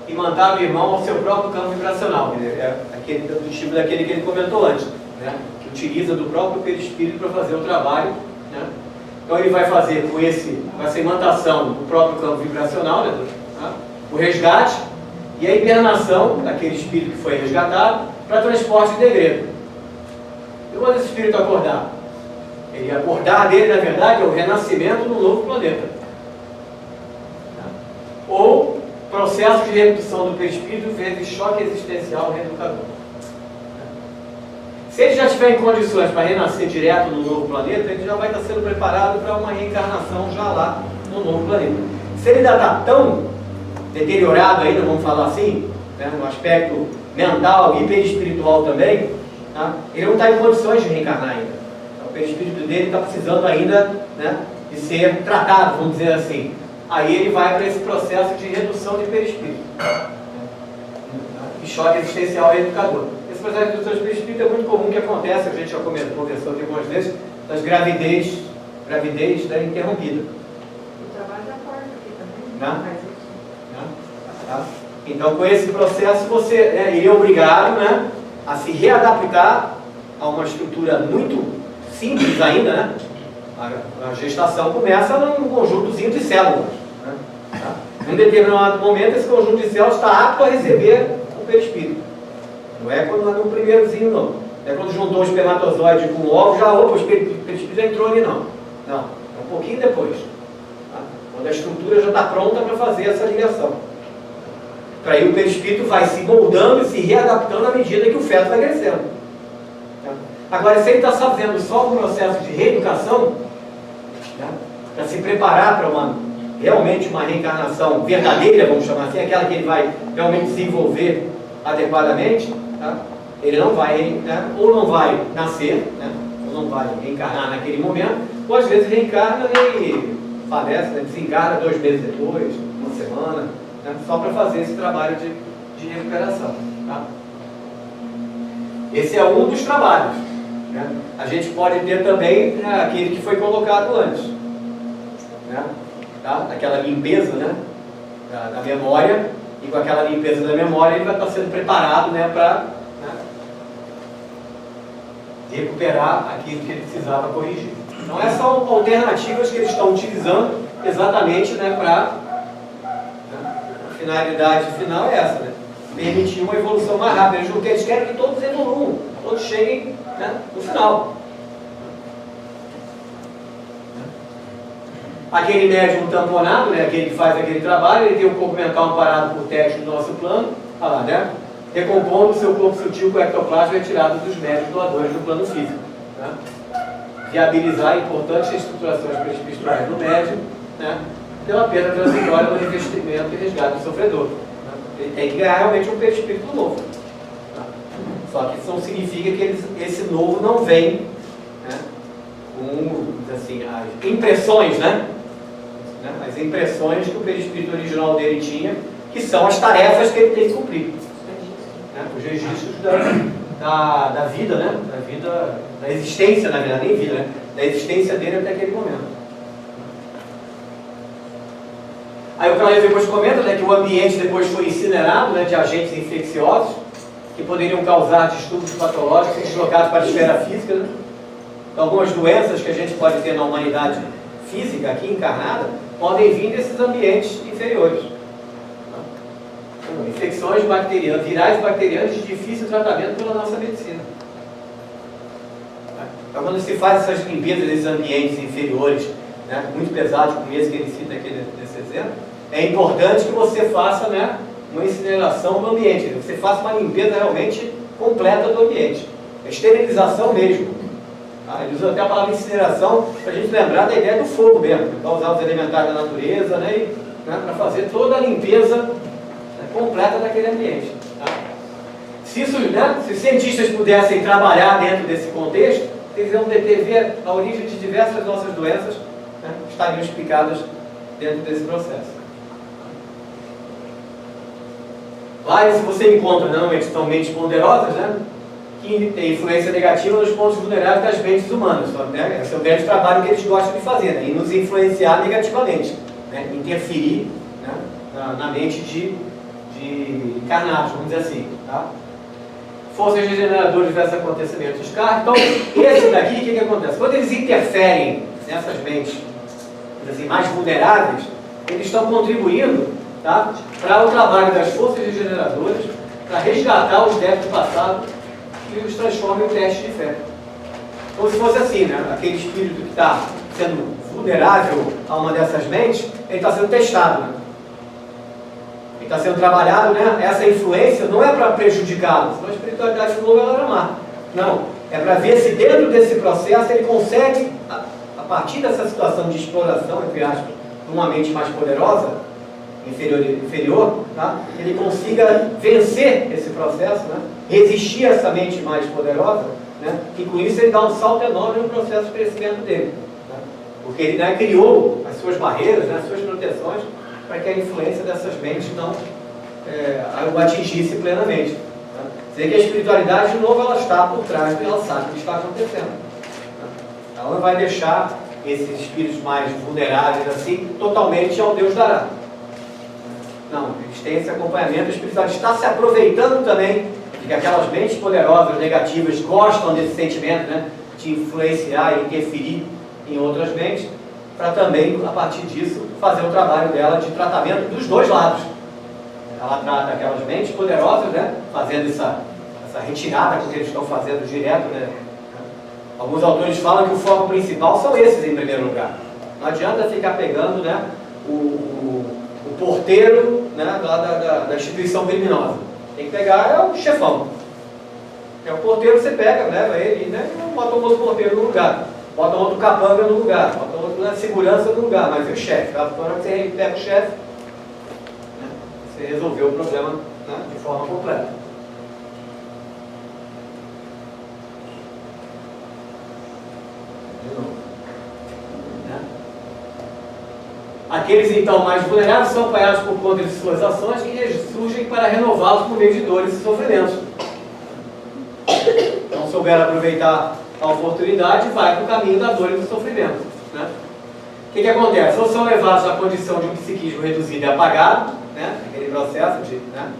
Speaker 1: e mandar o irmão ao seu próprio campo vibracional, do tipo daquele que ele comentou antes. Né, que utiliza do próprio perispírito para fazer o trabalho. Né? Então ele vai fazer com essa imantação do próprio campo vibracional, né, o resgate e a hibernação daquele espírito que foi resgatado para transporte de degredo. E quando esse espírito acordar? Ele acordar dele, na verdade, é o renascimento no novo planeta. Ou processo de redução do perispírito vezes choque existencial reeducador. Se ele já estiver em condições para renascer direto no novo planeta, ele já vai estar sendo preparado para uma reencarnação já lá no novo planeta. Se ele ainda está tão deteriorado ainda, vamos falar assim, né, no aspecto mental e perispiritual também, tá? Ele não está em condições de reencarnar ainda. Então, o perispírito dele está precisando ainda, né, de ser tratado, vamos dizer assim. Aí ele vai para esse processo de redução de perispírito. E choque existencial reeducador. Esse processo de redução de perispírito é muito comum que acontece, a gente já conversou aqui algumas vezes, das gravidez né, interrompida.
Speaker 2: O trabalho da porta aqui também,
Speaker 1: Não?
Speaker 2: faz isso.
Speaker 1: Tá? Então, com esse processo, você é obrigado, né, a se readaptar a uma estrutura muito simples ainda, né? A gestação começa num conjuntozinho de células. Né? Tá? Em um determinado momento, esse conjunto de células está apto a receber o perispírito. Não é quando no primeirozinho, não. Não é quando juntou o espermatozoide com o ovo, o perispírito já entrou ali, não. Não, é um pouquinho depois. Tá? Quando a estrutura já está pronta para fazer essa ligação. Para aí o perispírito vai se moldando e se readaptando à medida que o feto vai crescendo. Tá? Agora, se ele está fazendo só um processo de reeducação, né, para se preparar para realmente uma reencarnação verdadeira, vamos chamar assim, aquela que ele vai realmente desenvolver adequadamente, tá? Ele não vai, né, ou não vai nascer, né, ou não vai reencarnar naquele momento, ou às vezes reencarna e falece, né, desencarna 2 meses depois, uma semana, né, só para fazer esse trabalho de recuperação. Tá? Esse é um dos trabalhos. Né? A gente pode ter também, né, aquele que foi colocado antes. Né? Tá? Aquela limpeza, né, da memória, e com aquela limpeza da memória ele vai estar sendo preparado, né, para, né, recuperar aquilo que ele precisava corrigir. Então essas são alternativas que eles estão utilizando exatamente, né, para, né, a finalidade final é essa, né, permitir uma evolução mais rápida. Eles querem que todos evoluam, todos cheguem, né, no final. Aquele médium tamponado, né, aquele que faz aquele trabalho, ele tem o corpo mental amparado por técnico do nosso plano, olha lá, né, recompondo o seu corpo sutil com o ectoplasma retirado dos médios doadores do plano físico. Né? viabilizar importantes estruturações perispirituais no médium, né, pela perda transitória no revestimento e resgate do sofredor. Né? Ele tem que ganhar realmente um perispírito novo. Tá? Só que isso não significa que esse novo não vem, né, com assim, as impressões, né? As impressões que o perispírito original dele tinha, que são as tarefas que ele tem que cumprir. Né? Os registros da vida, né? Da existência, na verdade, nem vida, né? Da existência dele até aquele momento. Aí o Carlos depois comenta, né, que o ambiente depois foi incinerado, né, de agentes infecciosos que poderiam causar distúrbios patológicos e deslocados para a esfera física. Né? Então, algumas doenças que a gente pode ter na humanidade física, aqui encarnada, podem vir desses ambientes inferiores. Infecções bacterianas, virais bacterianas de difícil tratamento pela nossa medicina. Então, quando se faz essas limpezas desses ambientes inferiores, né, muito pesados, como esse que ele cita aqui nesse exemplo, é importante que você faça, né, uma incineração do ambiente, você faça uma limpeza realmente completa do ambiente. É esterilização mesmo. Tá? Ele usa até a palavra incineração para a gente lembrar da ideia do fogo mesmo, para usar os elementares da natureza, né, para fazer toda a limpeza, né, completa daquele ambiente. Tá? Se os cientistas pudessem trabalhar dentro desse contexto, eles iam ver a origem de diversas nossas doenças, né, estariam explicadas dentro desse processo. Lá você encontra, normalmente, são mentes ponderosas, né, que tem influência negativa nos pontos vulneráveis das mentes humanas. Né? Esse é o grande trabalho que eles gostam de fazer, né? E nos influenciar negativamente, né? Interferir, né, na mente de encarnados, vamos dizer assim. Tá? Forças regeneradoras desses acontecimentos. Então, esse daqui, o que acontece? Quando eles interferem nessas mentes assim, mais vulneráveis, eles estão contribuindo, tá, para o trabalho das forças regeneradoras, para resgatar os débitos passados e os transforma em teste de fé. Como se fosse assim, né? Aquele espírito que está sendo vulnerável a uma dessas mentes, ele está sendo testado, né? Ele está sendo trabalhado, né? Essa influência não é para prejudicá-lo, senão a espiritualidade de novo ela era má. Não, é para ver se dentro desse processo ele consegue, a partir dessa situação de exploração, entre aspas, de uma mente mais poderosa, inferior, tá? Ele consiga vencer esse processo, né? Resistir a essa mente mais poderosa, né? E com isso ele dá um salto enorme no processo de crescimento dele, né? Porque ele, né, criou as suas barreiras, né, as suas proteções para que a influência dessas mentes não o atingisse plenamente, né? Dizer que a espiritualidade, de novo, ela está por trás e ela sabe o que está acontecendo, né? Ela não vai deixar esses espíritos mais vulneráveis assim totalmente ao Deus dará. Não, eles têm esse acompanhamento espiritual, está se aproveitando também de que aquelas mentes poderosas, negativas, gostam desse sentimento, né, de influenciar e interferir em outras mentes, para também, a partir disso, fazer o trabalho dela de tratamento dos dois lados. Ela trata aquelas mentes poderosas, né, fazendo essa retirada que eles estão fazendo direto, né. Alguns autores falam que o foco principal são esses em primeiro lugar. Não adianta ficar pegando, né, o porteiro, né, lá da instituição criminosa. Tem que pegar o chefão. É o porteiro, você pega, leva ele, né, e bota um outro porteiro no lugar. Bota um outro capanga no lugar. Bota um outro, né, segurança no lugar. Mas e o chefe? Na hora que você pega o chefe, né, você resolveu o problema, né, de forma completa. De novo. Aqueles então mais vulneráveis são apoiados por conta de suas ações que surgem para renová-los por meio de dores e sofrimentos. Não souber aproveitar a oportunidade, vai para o caminho da dor e do sofrimento, né? O que acontece? Ou são levados à condição de um psiquismo reduzido e apagado, né? Aquele processo de, né?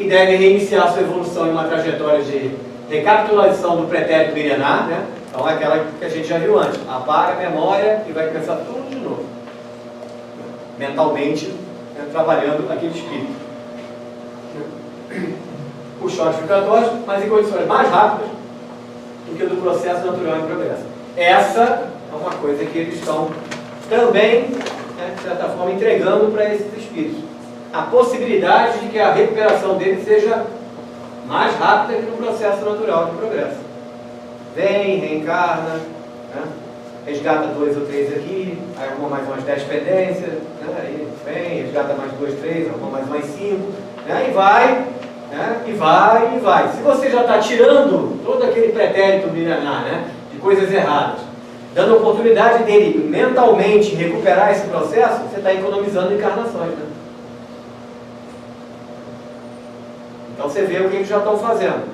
Speaker 1: E devem reiniciar sua evolução em uma trajetória de recapitulação do pretérito milenar, né? Então é aquela que a gente já viu antes. Apaga a memória e vai começar tudo de novo. Mentalmente, né, trabalhando aquele espírito. Os choques vibratórios, mas em condições mais rápidas do que do processo natural em progresso. Essa é uma coisa que eles estão também, né, de certa forma, entregando para esses espíritos. A possibilidade de que a recuperação deles seja mais rápida que no processo natural de progresso. Vem, reencarna, né? Resgata 2 ou 3 aqui, aí arruma mais umas 10 pendências, né? Aí vem, resgata mais 2, 3, arruma mais umas 5, né? E vai, né? E vai, e vai. Se você já está tirando todo aquele pretérito milenar, né? De coisas erradas, dando a oportunidade dele mentalmente recuperar esse processo, você está economizando encarnações, né? Então você vê o que eles já estão fazendo.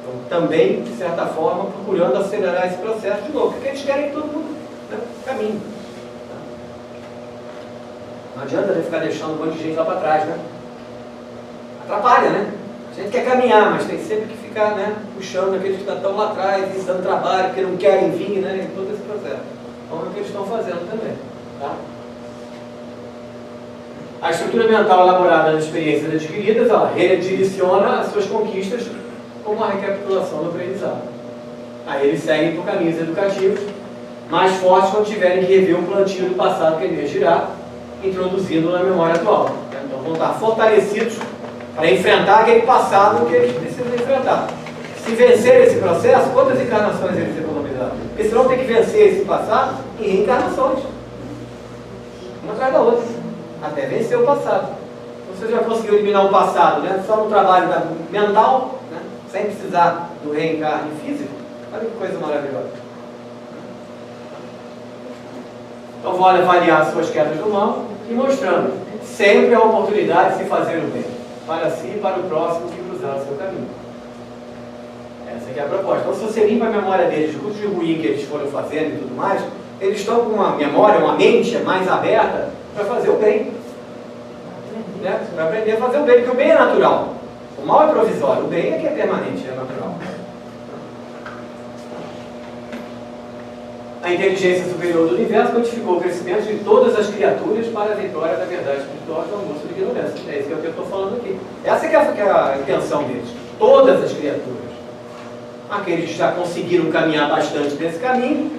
Speaker 1: Então, também, de certa forma, procurando acelerar esse processo de novo, porque eles querem que todo mundo, né, caminhe. Não adianta ficar deixando um monte de gente lá para trás, né? Atrapalha, né? A gente quer caminhar, mas tem sempre que ficar, né, puxando aqueles que estão lá atrás, e dando trabalho, que não querem vir, né, em todo esse processo. Então é o que eles estão fazendo também. Tá? A estrutura mental elaborada nas experiências adquiridas, ela redireciona as suas conquistas como uma recapitulação do aprendizado. Aí eles seguem por caminhos educativos mais fortes quando tiverem que rever o plantio do passado que ele ia girar, introduzindo na memória atual. Então vão estar fortalecidos para enfrentar aquele passado que eles precisam enfrentar. Se vencer esse processo, quantas encarnações eles economizaram? Porque senão tem que vencer esse passado em reencarnações, uma atrás da outra, até vencer o passado. Então, você já conseguiu eliminar o passado, né? Só no trabalho mental, né? Sem precisar do reencarne físico. Olha que coisa maravilhosa. Então vou avaliar as suas quedas do mal e mostrando sempre a oportunidade de se fazer o bem, para si e para o próximo que cruzar o seu caminho. Essa aqui é a proposta. Então, se você limpa a memória deles, de tudo de ruim que eles foram fazendo e tudo mais, eles estão com uma memória, uma mente mais aberta para fazer o bem. Né? Para aprender a fazer o bem, porque o bem é natural. O mal é provisório, o bem é que é permanente, é natural. A inteligência superior do universo notificou o crescimento de todas as criaturas para a vitória da verdade espiritual e do almoço de ignorância. É isso que eu estou falando aqui. Essa que é a intenção deles. Todas as criaturas. Aqueles que já conseguiram caminhar bastante nesse caminho,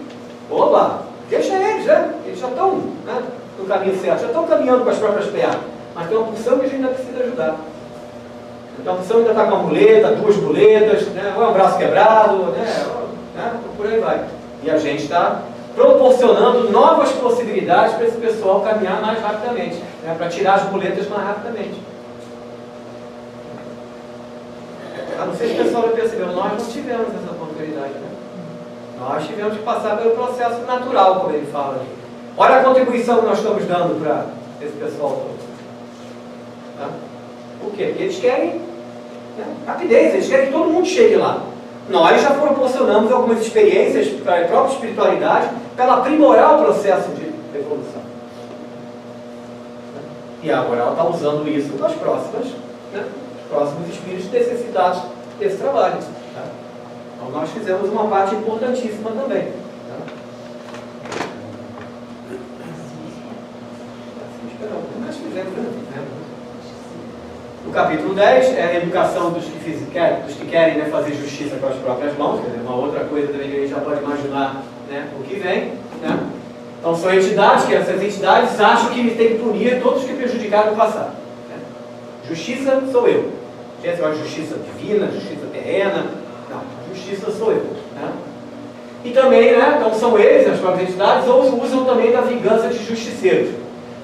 Speaker 1: oba, deixa eles, né? Eles já estão, né, no caminho certo, já estão caminhando com as próprias pernas. Mas tem uma porção que a gente ainda precisa ajudar. Então a porção ainda está com uma muleta, 2 muletas, né, ou um braço quebrado, né, por aí vai. E a gente está proporcionando novas possibilidades para esse pessoal caminhar mais rapidamente, né, para tirar as muletas mais rapidamente. Não sei se o pessoal já percebeu, nós não tivemos essa oportunidade, né? Nós tivemos que passar pelo processo natural, como ele fala aqui. Olha a contribuição que nós estamos dando para esse pessoal todo. Tá? Por quê? Porque eles querem, né, rapidez, eles querem que todo mundo chegue lá. Nós já proporcionamos algumas experiências para a própria espiritualidade para aprimorar o processo de evolução. E agora ela está usando isso nas próximas, né, os próximos espíritos necessitados desse trabalho. Tá? Então nós fizemos uma parte importantíssima também. Tá? Nós fizemos, né? O capítulo 10 é a educação dos que querem, né, fazer justiça com as próprias mãos, quer dizer, uma outra coisa também que a gente já pode imaginar, né, o que vem. Né? Então são entidades que essas entidades acham que tem que punir todos que prejudicaram no passado. Né? Justiça sou eu. Gente, é uma justiça divina, justiça terrena. Não, justiça sou eu. Né? E também, né, então são eles, as próprias entidades, ou usam também da vingança de justiceiros.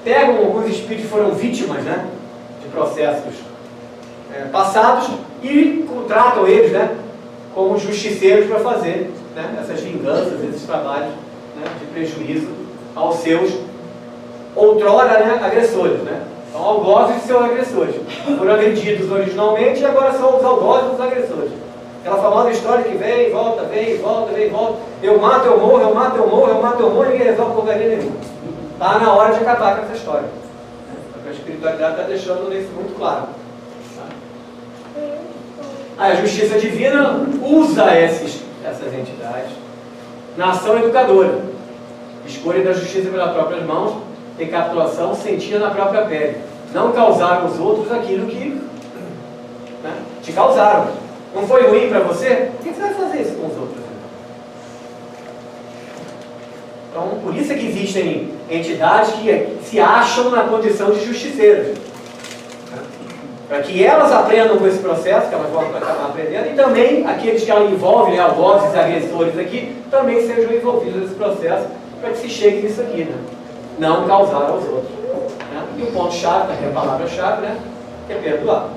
Speaker 1: Pegam alguns espíritos que foram vítimas, né, de processos passados e tratam eles, né, como justiceiros para fazer, né, essas vinganças, esses trabalhos, né, de prejuízo aos seus outrora, né, agressores. Né? São algozes de seus agressores. Foram agredidos originalmente e agora são os algozes dos agressores. Aquela famosa história que vem, volta, vem, volta, vem, volta. Eu mato, eu morro, eu mato, eu morro, eu mato, eu morro, e ninguém resolve porcaria nenhuma. Está na hora de acabar com essa história. A espiritualidade está deixando isso muito claro. A justiça divina usa essas entidades na ação educadora. Escolha da justiça pelas próprias mãos, recapitulação, sentia na própria pele. Não causar aos outros aquilo que, né, te causaram. Não foi ruim para você? Por que você vai fazer isso com os outros? Então, por isso é que existem entidades que se acham na condição de justiceiros. Para que elas aprendam com esse processo, que elas vão acabar aprendendo, e também aqueles que ela envolve, né, algozes, agressores aqui, também sejam envolvidos nesse processo, para que se chegue nisso aqui, né? Não causar aos outros. Né? E o ponto-chave, que é a palavra-chave, né, que é perdoar.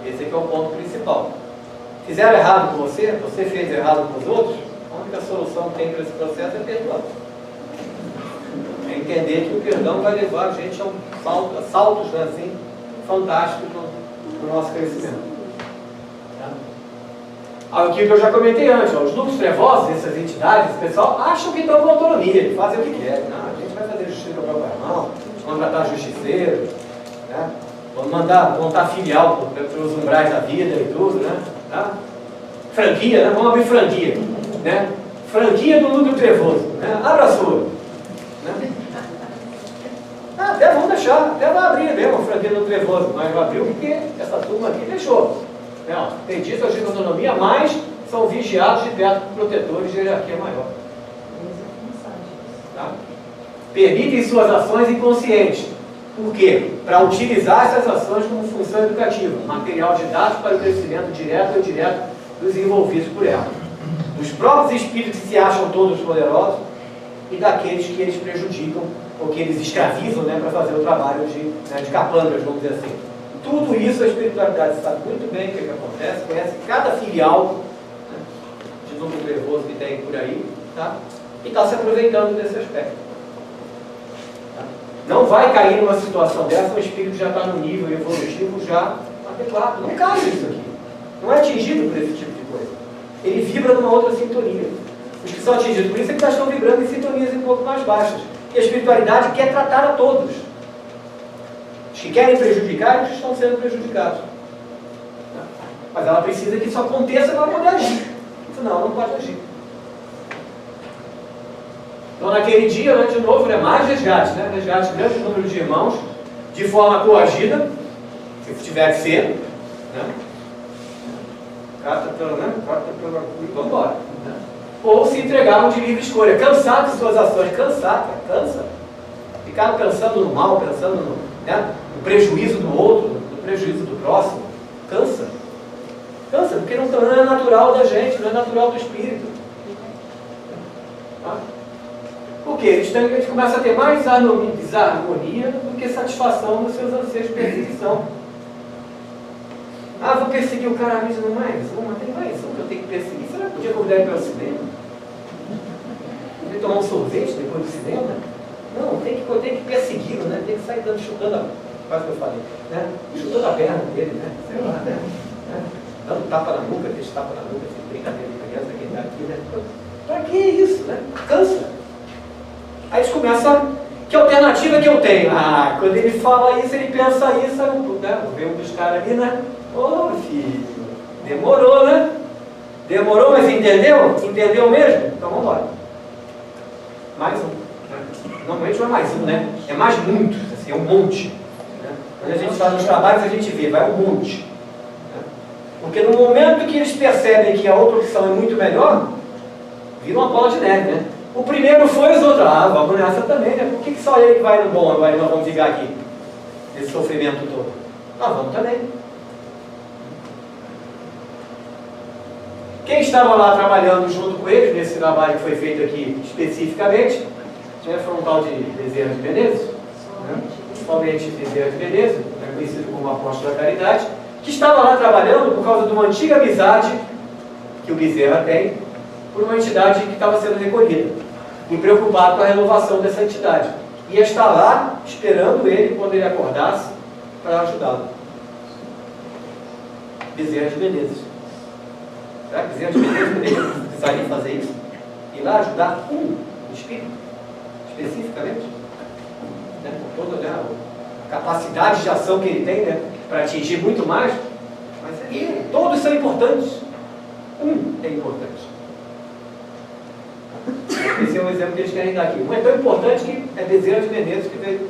Speaker 1: Esse aqui é o ponto principal. Fizeram errado com você, você fez errado com os outros, a única solução que tem para esse processo é perdoar. É entender que o perdão vai levar a gente a saltos, né, assim, fantásticos no nosso crescimento. Tá? Aquilo que eu já comentei antes, ó, os grupos trevosos, essas entidades, esse pessoal, acham que estão com autonomia, fazem o que querem. Não, a gente vai fazer justiça com a própria mão, vamos tratar justiceiro, né? Vamos montar filial para os umbrais da vida e tudo, né? Tá? Franquia, né? Vamos abrir franquia, né? Franquia do núcleo trevoso, né? Abra a sua, né? Até vamos deixar, até vai abrir mesmo a franquia do trevoso, mas vai abrir porque essa turma aqui deixou, né? Ó, tem disso, agir com autonomia, mas são vigiados de perto por protetores de hierarquia maior. Tá? Permitem suas ações inconscientes. Por quê? Para utilizar essas ações como função educativa, material didático para o crescimento direto ou indireto dos envolvidos por ela. Dos próprios espíritos que se acham todos poderosos e daqueles que eles prejudicam ou que eles escravizam, né, para fazer o trabalho de capangas, vamos dizer assim. Tudo isso a espiritualidade sabe muito bem o que acontece, conhece cada filial, né, de núcleo nervoso que tem por aí, tá? E está se aproveitando desse aspecto. Não vai cair numa situação dessa, o espírito já está no nível evolutivo já adequado. Não cai isso aqui. Não é atingido por esse tipo de coisa. Ele vibra numa outra sintonia. Os que são atingidos por isso é que estão vibrando em sintonias um pouco mais baixas. E a espiritualidade quer tratar a todos. Os que querem prejudicar, eles estão sendo prejudicados. Mas ela precisa que isso aconteça para poder agir. Senão, não pode agir. Então, naquele dia, né, de novo, né, mais resgate, né? Resgate de grande número de irmãos, de forma coagida, se tiver que ser, né? Vamos embora. Né? Ou se entregaram de livre escolha, cansados de suas ações, cansa. Ficaram pensando no mal, pensando no prejuízo do outro, no prejuízo do próximo. Cansa, porque não é natural da gente, não é natural do espírito. Tá? Por quê? Eles começam a ter mais desarmonia do que satisfação nos seus anseios de perseguição. Ah, vou perseguir o cara mesmo, não mais um, mas tem mais um que eu tenho que perseguir. Será que podia convidar ele para o cinema? Podia tomar um sorvete depois do cinema? Não, tem que persegui-lo, né? Tem que sair chutando quase que eu falei, né? Chutando a perna dele, né? Sei lá, né? Dando tapa na nuca, deixa tapa na nuca, assim, brincadeira de criança, quem está aqui, né? Pra que isso, né? Cansa. Aí eles começam, que alternativa que eu tenho? Ah, quando ele fala isso, ele pensa isso, né? Vê um dos caras ali, né? Ô, filho, demorou, né? Demorou, mas entendeu? Entendeu mesmo? Então vamos embora. Mais um. Normalmente não é mais um, né? É mais muitos, assim, é um monte. Né? Quando a gente faz nos trabalhos, a gente vê, vai um monte. Né? Porque no momento que eles percebem que a outra opção é muito melhor, vira uma bola de neve, né? O primeiro foi os outros. Ah, vamos nessa também, né? Por que só ele que vai no bom, agora nós vamos ficar aqui? Esse sofrimento todo. Ah, vamos também. Quem estava lá trabalhando junto com eles, nesse trabalho que foi feito aqui especificamente, foi um tal de Bezerra de Menezes, somente Bezerra de Menezes, conhecido como apóstolo da caridade, que estava lá trabalhando por causa de uma antiga amizade que o Bezerra tem por uma entidade que estava sendo recolhida, e preocupado com a renovação dessa entidade. Ia estar lá esperando ele quando ele acordasse para ajudá-lo. Bezerra de Menezes. Será que Bezerra de Menezes precisaria fazer isso? Ir lá ajudar um espírito, especificamente? Né? Com toda, né, a capacidade de ação que ele tem, né, para atingir muito mais. Mas todos são importantes. Um é importante. Esse é um exemplo que eles querem dar aqui. Um é tão importante que é Bezerra de Menezes que veio,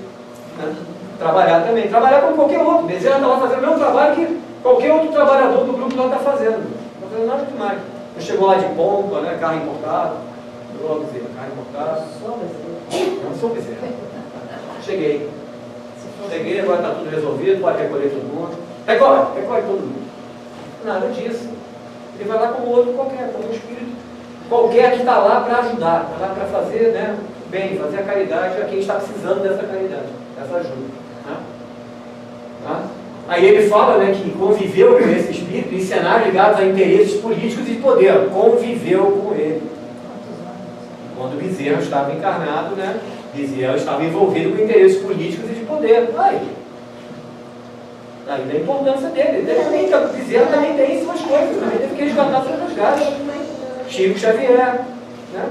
Speaker 1: né, trabalhar também. Trabalhar como qualquer outro. Bezerra está lá fazendo o mesmo trabalho que qualquer outro trabalhador do grupo lá está fazendo. Não está fazendo nada demais. Não chegou lá de pompa, né, carro importado. Eu Bezerra, carro importado.
Speaker 2: Sou Bezerra.
Speaker 1: Não sou Bezerra. Cheguei. da igreja, agora está tudo resolvido, pode recolher todo mundo. Recolhe todo mundo. Nada disso. Ele vai lá como outro qualquer, como um espírito qualquer que está lá para ajudar, está lá para fazer, né, bem, fazer a caridade a quem está precisando dessa caridade, dessa ajuda. Né? Tá? Aí ele fala, né, que conviveu com esse espírito em cenários ligados a interesses políticos e de poder. Conviveu com ele. Quando Bezerra estava encarnado, né, Bezerra estava envolvido com interesses políticos e de poder. Aí da importância dele. Bezerra também tem suas coisas, também teve que resgatar suas resgates. Chico Xavier, né?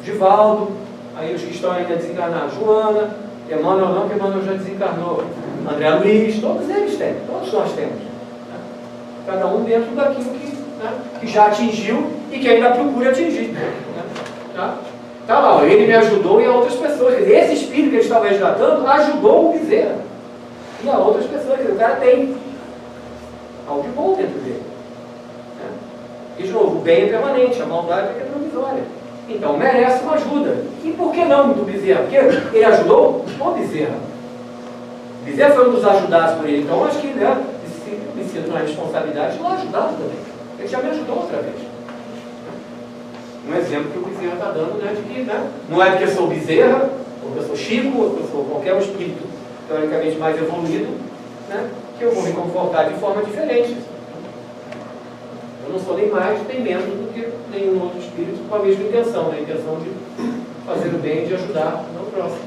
Speaker 1: Divaldo, aí os que estão ainda desencarnados, Joana, Emmanuel não, porque Emmanuel já desencarnou, André Luiz, todos eles têm, todos nós temos. Né? Cada um dentro daquilo que, né, que já atingiu e que ainda procura atingir. Né? Tá lá, ó, ele me ajudou e a outras pessoas. Quer dizer, esse espírito que ele estava resgatando ajudou o Bezerra. E a outras pessoas, quer dizer, o cara tem algo de bom dentro dele. Né? E de novo, o bem é permanente, a maldade é provisória. Então merece uma ajuda. E por que não do Bezerra? Porque ele ajudou o Bezerra. Bezerra foi um dos ajudados por ele. Então acho que ele me sinto na responsabilidade de ajudá-lo também. Ele já me ajudou outra vez. Um exemplo que o Bezerra está dando, né, de que, né, não é porque eu sou Bezerra, ou porque eu sou Chico, ou porque eu sou qualquer espírito teoricamente mais evoluído, né, que eu vou me comportar de forma diferente. Eu não sou nem mais nem menos do que nenhum outro espírito com a mesma intenção, né, a intenção de fazer o bem e de ajudar o próximo.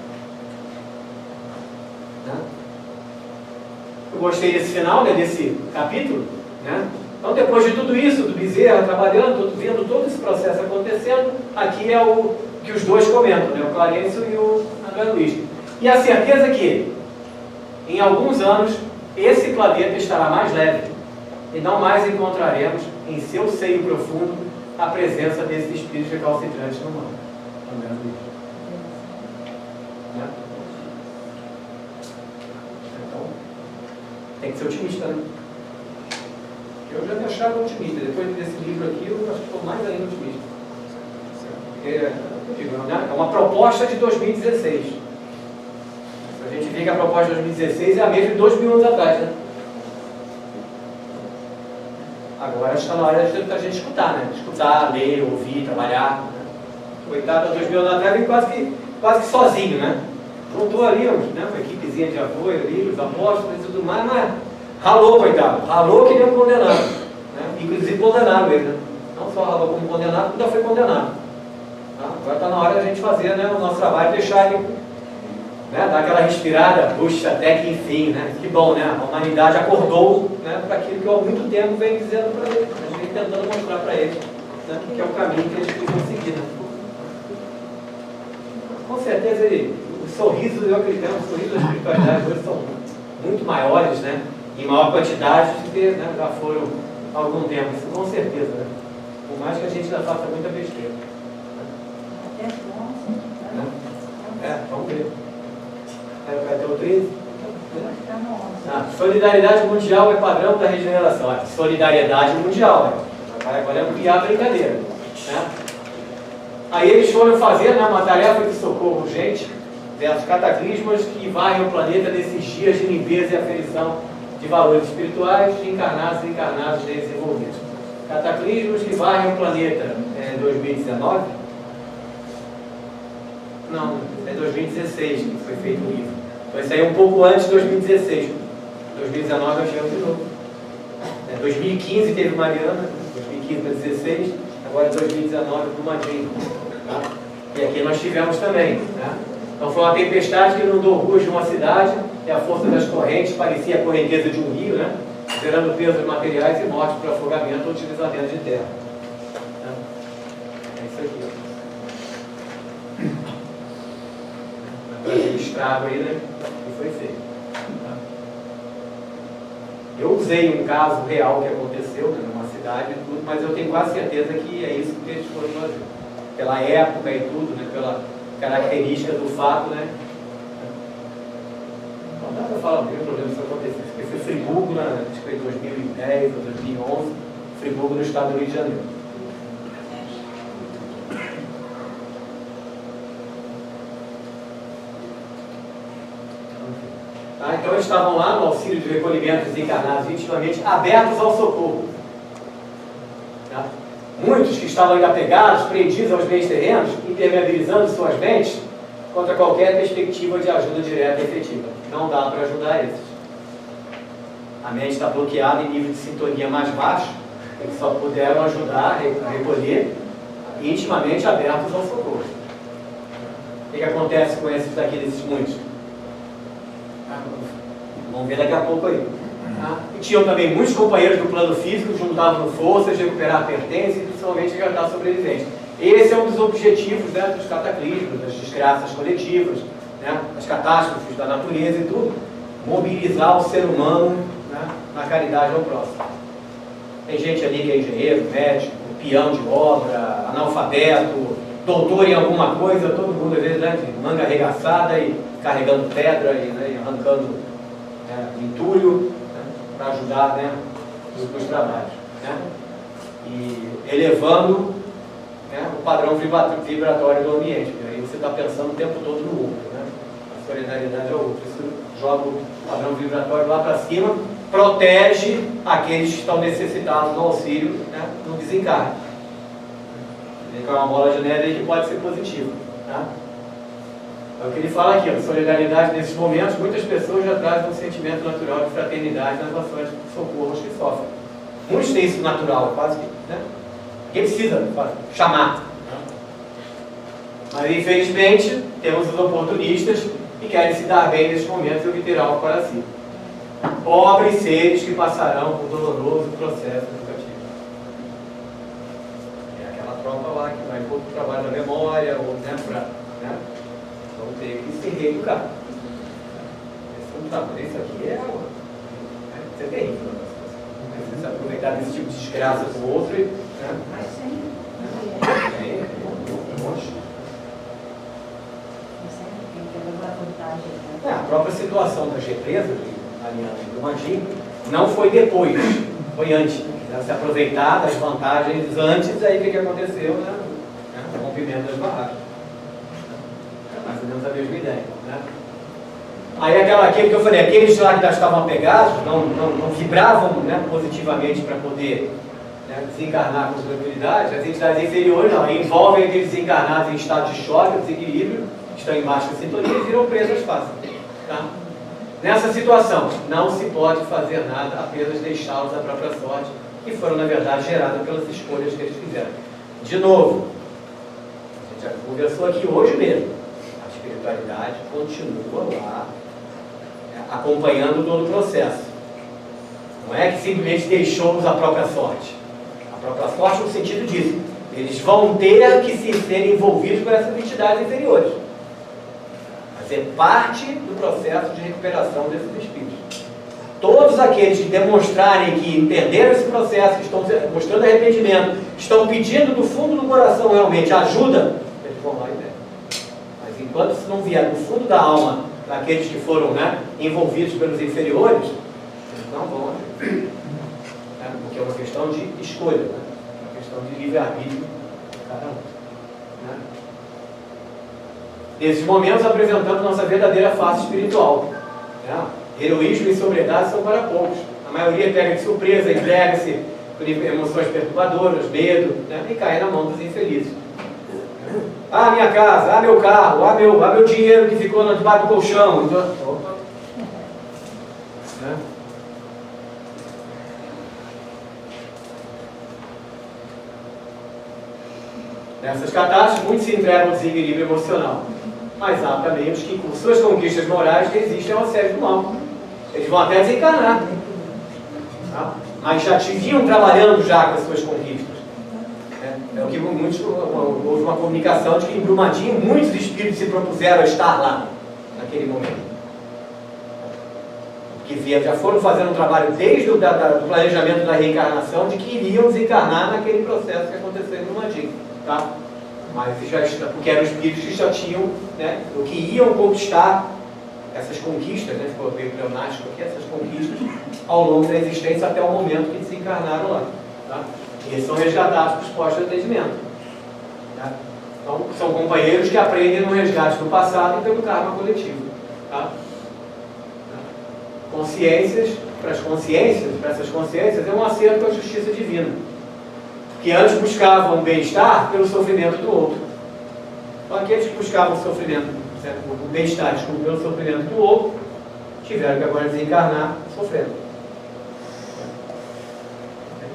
Speaker 1: Né? Eu gostei desse final, né, desse capítulo. Né? Então, depois de tudo isso, do Bezerra trabalhando, vendo todo esse processo acontecendo, aqui é o que os dois comentam, né, o Clarencio e o André Luiz. E a certeza que em alguns anos, esse planeta estará mais leve e não mais encontraremos em seu seio profundo a presença desse espírito recalcitrante no mundo. Né? Então, tem que ser otimista, né? Eu já me achava otimista. Depois desse livro aqui, eu acho que estou mais ainda otimista. É uma proposta de 2016. A gente vê que a proposta de 2016 é a mesma de 2000 anos atrás, né? Agora está na hora da gente escutar, né? Escutar, ler, ouvir, trabalhar. Né? Coitado, 2000 anos atrás vem quase que sozinho, né? Juntou ali, né, uma equipezinha de apoio ali, os apóstolos e tudo mais, mas ralou, coitado. Ralou que nem um condenado. Né? Inclusive condenaram ele, né? Não só ralou como condenado, ainda foi condenado. Tá? Agora está na hora da gente fazer, né, o nosso trabalho e deixar ele, né, dar aquela respirada, puxa, até que enfim, né? Que bom, né? A humanidade acordou, né, para aquilo que eu há muito tempo venho dizendo para ele, venho tentando mostrar para ele, né, que é o caminho que eles precisam seguir. Né? Com certeza os sorrisos, eu acredito, os sorrisos da espiritualidade hoje são muito maiores, né? Em maior quantidade do que, né, já foram há algum tempo, isso com certeza, né? Por mais que a gente ainda faça muita besteira.
Speaker 2: Até 11,
Speaker 1: né? Vamos ver. Vai ter o 13?
Speaker 2: Solidariedade
Speaker 1: mundial é padrão da regeneração. Solidariedade mundial, né? Agora é ampliar a brincadeira. Né? Aí eles foram fazer, né, uma tarefa de socorro urgente versus cataclismos que varrem o planeta nesses dias de limpeza e aferição de valores espirituais de encarnados e encarnados desenvolvidos. Cataclismos que varrem o planeta em 2019? Não, é 2016 que foi feito o livro. Então isso aí é um pouco antes de 2016. 2019 eu chego de novo. 2015 teve Mariana, 2015 para 2016, agora 2019 para o Madrid. Tá? E aqui nós tivemos também. Né? Então foi uma tempestade que inundou ruas de uma cidade e a força das correntes parecia a correnteza de um rio, né? Gerando peso de materiais e morte por afogamento ou utilizamento de terra. Tá? É isso aqui. Aquele estrago aí, né? Que foi feito. Tá? Eu usei um caso real que aconteceu, né, numa cidade e tudo, mas eu tenho quase certeza que é isso que eles foram fazer. Pela época e tudo, né, pela característica do fato, né? Não dá para falar, não tem problema se acontecer. Porque foi Friburgo, né, acho que foi em 2010 ou 2011, Friburgo no estado do Rio de Janeiro. Tá? Então eles estavam lá no auxílio de recolhimento dos encarnados intimamente abertos ao socorro. Tá? Muitos que estavam ainda apegados, prendidos aos bens terrenos, impermeabilizando suas mentes contra qualquer perspectiva de ajuda direta e efetiva. Não dá para ajudar esses. A mente está bloqueada em nível de sintonia mais baixo, eles só puderam ajudar a recolher intimamente abertos ao socorro. O que acontece com esses daqui, desses muitos? Vamos ver daqui a pouco aí. Tá? E tinham também muitos companheiros do plano físico que juntavam forças de recuperar a pertença e principalmente de resgatar sobreviventes. Esse é um dos objetivos, né, dos cataclismos, das desgraças coletivas, né, das catástrofes da natureza e tudo. Mobilizar o ser humano, né, na caridade ao próximo. Tem gente ali que é engenheiro, médico, peão de obra, analfabeto, doutor em alguma coisa, todo mundo às vezes, né, de manga arregaçada e carregando pedra e, né, e arrancando, né, entulho, né, para ajudar, né, nos trabalhos, né, e elevando, né, o padrão vibratório do ambiente. E aí você está pensando o tempo todo no outro, né? A solidariedade é o outro. Isso joga o padrão vibratório lá para cima, protege aqueles que estão necessitados do auxílio, né, no desencarne. É uma bola de neve aí que pode ser positiva. Tá? É o que ele fala aqui, ó, solidariedade nesses momentos, muitas pessoas já trazem um sentimento natural de fraternidade nas ações de socorro aos que sofrem. Muitos têm isso natural, quase que, né? Ninguém precisa chamar. Né? Mas infelizmente temos os oportunistas que querem se dar bem nesses momentos e obter algo para si. Pobres seres que passarão por doloroso processo educativo. Tropa lá que vai para o trabalho da memória ou, né, para, né, vão ter que se reeducar. Isso aqui é algo, né, isso é terrível. Você se aproveitar desse tipo de desgraça do outro e, né,
Speaker 2: Mas sim.
Speaker 1: A própria situação das represas de Aliança e Brumadinho não foi depois, foi antes. Se aproveitar das vantagens antes, aí o que aconteceu, né? O rompimento das barragens. É mais ou menos a mesma ideia, né? Aí aquilo que eu falei, aqueles lá que estavam apegados, não vibravam, né, positivamente para poder, né, desencarnar com tranquilidade, as entidades inferiores não, envolvem aqueles desencarnados em estado de choque, desequilíbrio, que estão em baixa sintonia e viram presas fáceis. Tá? Nessa situação, não se pode fazer nada, apenas deixá-los à própria sorte, que foram, na verdade, geradas pelas escolhas que eles fizeram. De novo, a gente já conversou aqui hoje mesmo, a espiritualidade continua lá, né, acompanhando todo o processo. Não é que simplesmente deixou-nos à própria sorte. A própria sorte no sentido disso. Eles vão ter que se ser envolvidos por essas entidades inferiores. Fazer parte do processo de recuperação desses espíritos. Todos aqueles que demonstrarem que entenderam esse processo, que estão mostrando arrependimento, estão pedindo do fundo do coração realmente ajuda, eles vão lá e vêm. Mas enquanto isso não vier do fundo da alma daqueles que foram, né, envolvidos pelos inferiores, eles não vão agir. Né? Porque é uma questão de escolha, né? Uma questão de livre-arbítrio de cada um. Né? Nesses momentos apresentamos nossa verdadeira face espiritual. Né? Heroísmo e sobriedade são para poucos. A maioria pega de surpresa, entrega-se por emoções perturbadoras, medo, né? E cai na mão dos infelizes. Ah, minha casa, ah, meu carro, ah, meu dinheiro que ficou debaixo do colchão. Então, opa. Né? Nessas catástrofes, muitos se entregam ao desequilíbrio emocional. Mas há também os que, com suas conquistas morais, resistem ao assédio do mal. Eles vão até desencarnar. Tá? Mas já vinham trabalhando já com as suas conquistas. É o que muitos, houve uma comunicação de que em Brumadinho muitos espíritos se propuseram a estar lá, naquele momento. Que já foram fazendo um trabalho desde o do planejamento da reencarnação de que iriam desencarnar naquele processo que aconteceu em Brumadinho. Tá? Mas já, porque eram espíritos que já tinham, né, o que iam conquistar essas conquistas, né, ficou meio pleonástico aqui, essas conquistas ao longo da existência até o momento que desencarnaram lá. Tá? E eles são resgatados para os pós-atendimento. Tá? Então, são companheiros que aprendem no resgate do passado e pelo karma coletivo. Tá? consciências, para essas consciências, é um acerto com a justiça divina. Que antes buscavam bem-estar pelo sofrimento do outro. Então, aqueles que buscavam o bem-estar pelo sofrimento do outro, tiveram que agora desencarnar sofrendo.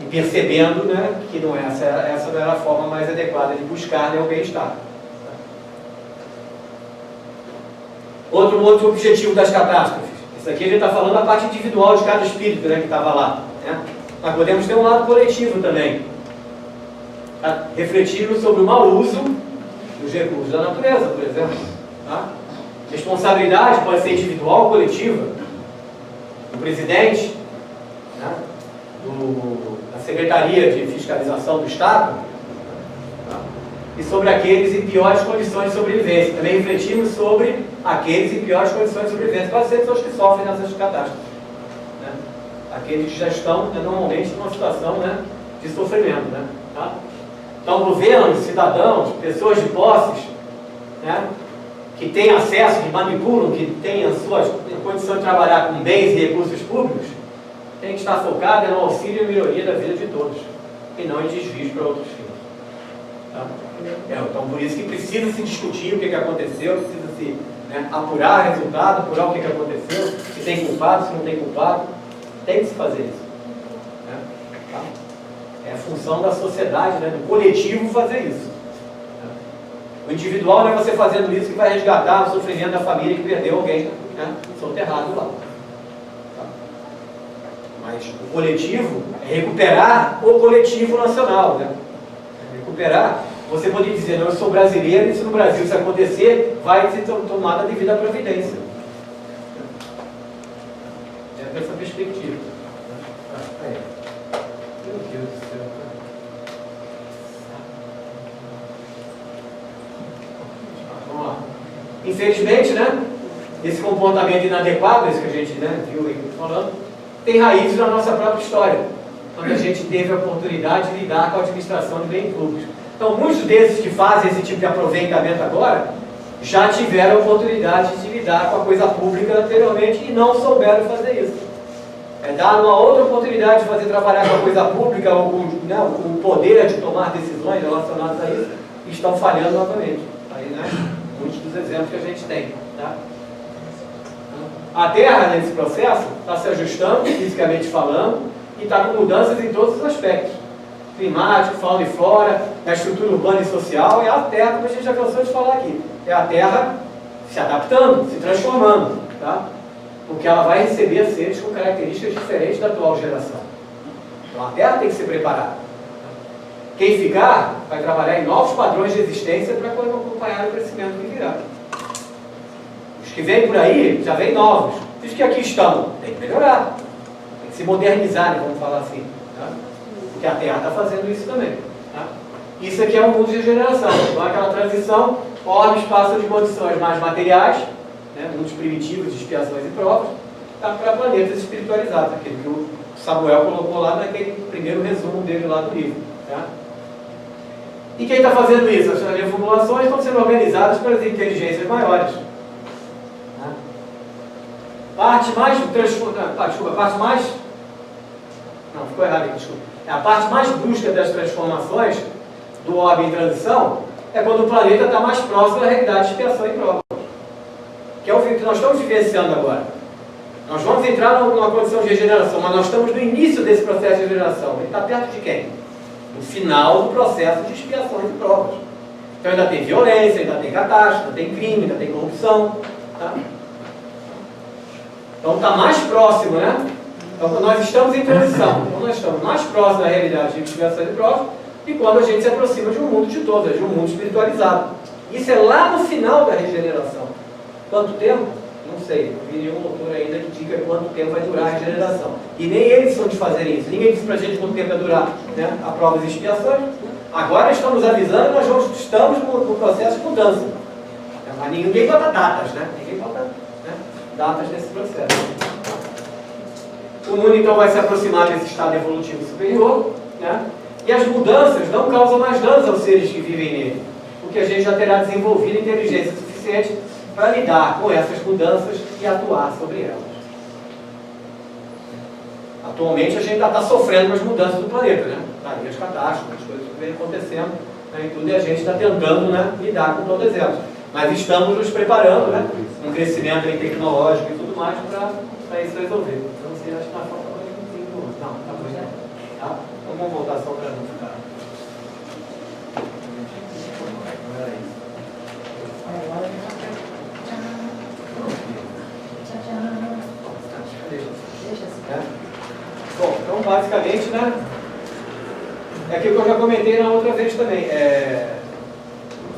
Speaker 1: E percebendo, né, que não essa não era a forma mais adequada de buscar, né, o bem-estar. Outro objetivo das catástrofes. Isso aqui a gente está falando da parte individual de cada espírito, né, que estava lá. Né? Mas podemos ter um lado coletivo também. Refletindo sobre o mau uso dos recursos da natureza, por exemplo. Tá? Responsabilidade pode ser individual ou coletiva. Do presidente, né? Da Secretaria de Fiscalização do Estado, tá? E sobre aqueles em piores condições de sobrevivência. Também refletimos sobre aqueles em piores condições de sobrevivência. Quase sempre são os que sofrem nessas catástrofes. Né? Aqueles que já estão, né, normalmente, numa situação, né, de sofrimento. Né? Tá? Então, governos, cidadãos, pessoas de posses, né, que têm acesso, que manipulam, que têm a sua condição de trabalhar com bens e recursos públicos, tem que estar focado no auxílio e melhoria da vida de todos, e não em desvios para outros fins. Tá? Então, por isso que precisa se discutir o que aconteceu, precisa se, né, apurar resultado, apurar o que aconteceu, se tem culpado, se não tem culpado. Tem que se fazer isso. Né? Tá? É a função da sociedade, né, do coletivo fazer isso. O individual não é você fazendo isso que vai resgatar o sofrimento da família que perdeu alguém, né, soterrado lá. Tá? Mas o coletivo é recuperar o coletivo nacional. Né? Recuperar, você poderia dizer, não, eu sou brasileiro e se no Brasil isso acontecer, vai ser tomada a devida providência. É essa perspectiva. Meu Deus do céu. Vamos lá. Infelizmente, né, esse comportamento inadequado, esse que a gente, né, viu aí falando, tem raízes na nossa própria história, quando a gente teve a oportunidade de lidar com a administração de bens públicos. Então, muitos desses que fazem esse tipo de aproveitamento agora, já tiveram a oportunidade de lidar com a coisa pública anteriormente e não souberam fazer isso. É dar uma outra oportunidade de trabalhar com a coisa pública, ou com, né, o poder de tomar decisões relacionadas a isso, e estão falhando novamente. Aí, né, muitos dos exemplos que a gente tem. Tá? A Terra, nesse processo, está se ajustando, fisicamente falando, e está com mudanças em todos os aspectos. Climático, fauna e flora, na estrutura urbana e social, é a Terra, como a gente já cansou de falar aqui. É a Terra se adaptando, se transformando. Tá? Porque ela vai receber seres com características diferentes da atual geração. Então a Terra tem que se preparar. Quem ficar vai trabalhar em novos padrões de existência para acompanhar o crescimento que virá. Os que vêm por aí já vêm novos. Os que aqui estão, tem que melhorar. Tem que se modernizar, vamos falar assim. Tá? Porque a Terra está fazendo isso também. Tá? Isso aqui é um mundo de regeneração. Então aquela transição, orbes passam de condições mais materiais, né, mundos primitivos de expiações e provas, tá, para planetas espiritualizados, aquele que o Samuel colocou lá naquele primeiro resumo dele lá do livro. Tá? E quem está fazendo isso? As reformulações estão sendo organizadas pelas inteligências maiores. Tá? Parte mais não, ficou errado aqui, desculpa. A parte mais brusca das transformações do orbe em transição é quando o planeta está mais próximo da realidade de expiação e prova. Que é o que nós estamos vivenciando agora. Nós vamos entrar numa condição de regeneração, mas nós estamos no início desse processo de regeneração. Ele está perto de quem? No final do processo de expiações e provas. Então ainda tem violência, ainda tem catástrofe, ainda tem crime, ainda tem corrupção. Tá? Então está mais próximo, né? Então nós estamos em transição. Então nós estamos mais próximos da realidade de expiações e provas e quando a gente se aproxima de um mundo de todas, de um mundo espiritualizado. Isso é lá no final da regeneração. Quanto tempo? Não sei. Não vi nenhum autor ainda que diga quanto tempo vai durar a regeneração. E nem eles são de fazerem isso. Ninguém disse pra gente quanto tempo vai durar, né, a provas e expiações. Agora estamos avisando, nós estamos no processo de mudança. Mas ninguém bota datas, né? Ninguém bota, né, datas nesse processo. O mundo então vai se aproximar desse estado evolutivo superior, né? E as mudanças não causam mais danos aos seres que vivem nele, porque a gente já terá desenvolvido inteligência suficiente para lidar com essas mudanças e atuar sobre elas. Atualmente a gente ainda está sofrendo com as mudanças do planeta, né? Tá aí as catástrofes, as coisas que vêm acontecendo, né? E tudo, e a gente está tentando, né, lidar com todas elas. Mas estamos nos preparando, né? Um crescimento aí tecnológico e tudo mais para isso resolver. Então, você acha que está faltando mais um pouquinho. Não, tá bom já. Tá? Então vamos voltar só para não ficar. Era isso. Bom, então basicamente, né, é aquilo que eu já comentei na outra vez também.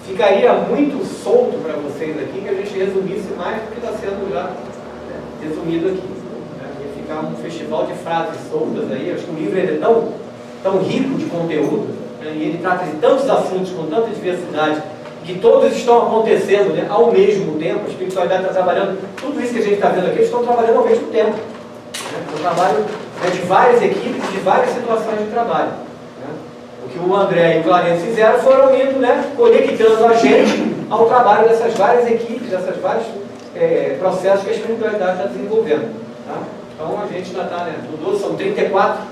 Speaker 1: Ficaria muito solto para vocês aqui que a gente resumisse mais do que está sendo já resumido aqui. Né? Ia ficar um festival de frases soltas aí. Acho que o livro é tão rico de conteúdo, né? E ele trata de tantos assuntos com tanta diversidade, que todos estão acontecendo, né, ao mesmo tempo. A espiritualidade está trabalhando, tudo isso que a gente está vendo aqui, eles estão trabalhando ao mesmo tempo. Né? É um trabalho, né, de várias equipes, de várias situações de trabalho. Né? O que o André e o Clarence fizeram foram indo, né, conectando a gente ao trabalho dessas várias equipes, dessas vários processos que a espiritualidade está desenvolvendo. Tá? Então a gente ainda está, né, no 12 são 34,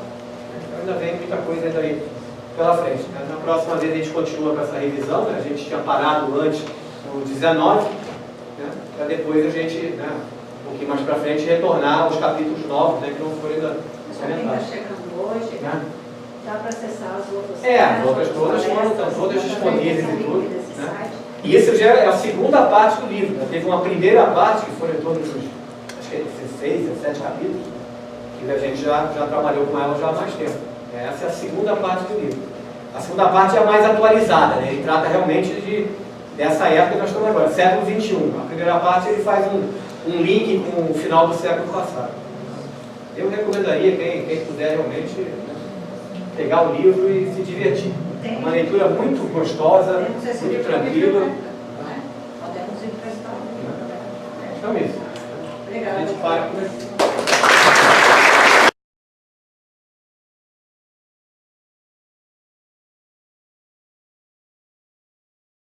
Speaker 1: ainda vem muita coisa ainda aí pela frente. Né? Na próxima vez a gente continua com essa revisão, né? A gente tinha parado antes no 19, né? Para depois a gente, né, um pouquinho mais para frente, retornar aos capítulos novos, né, que não foram ainda
Speaker 2: comentados. Está chegando hoje,
Speaker 1: né?
Speaker 2: Dá para acessar as outras.
Speaker 1: As outras todas estão todas disponíveis e tudo. Né? E esse já é a segunda parte do livro. Né? Teve uma primeira parte, que foram em torno dos, acho que é 16, 17 capítulos, que a gente já trabalhou com ela já há mais tempo. Essa é a segunda parte do livro. A segunda parte é a mais atualizada, né? Ele trata realmente dessa época que nós estamos agora, século XXI. A primeira parte ele faz um link com o final do século passado. Eu recomendaria quem puder realmente, né, pegar o livro e se divertir. É uma leitura muito gostosa, muito tranquila.
Speaker 2: Podemos emprestar.
Speaker 1: Então isso.
Speaker 2: Obrigada.
Speaker 1: A gente para por aqui.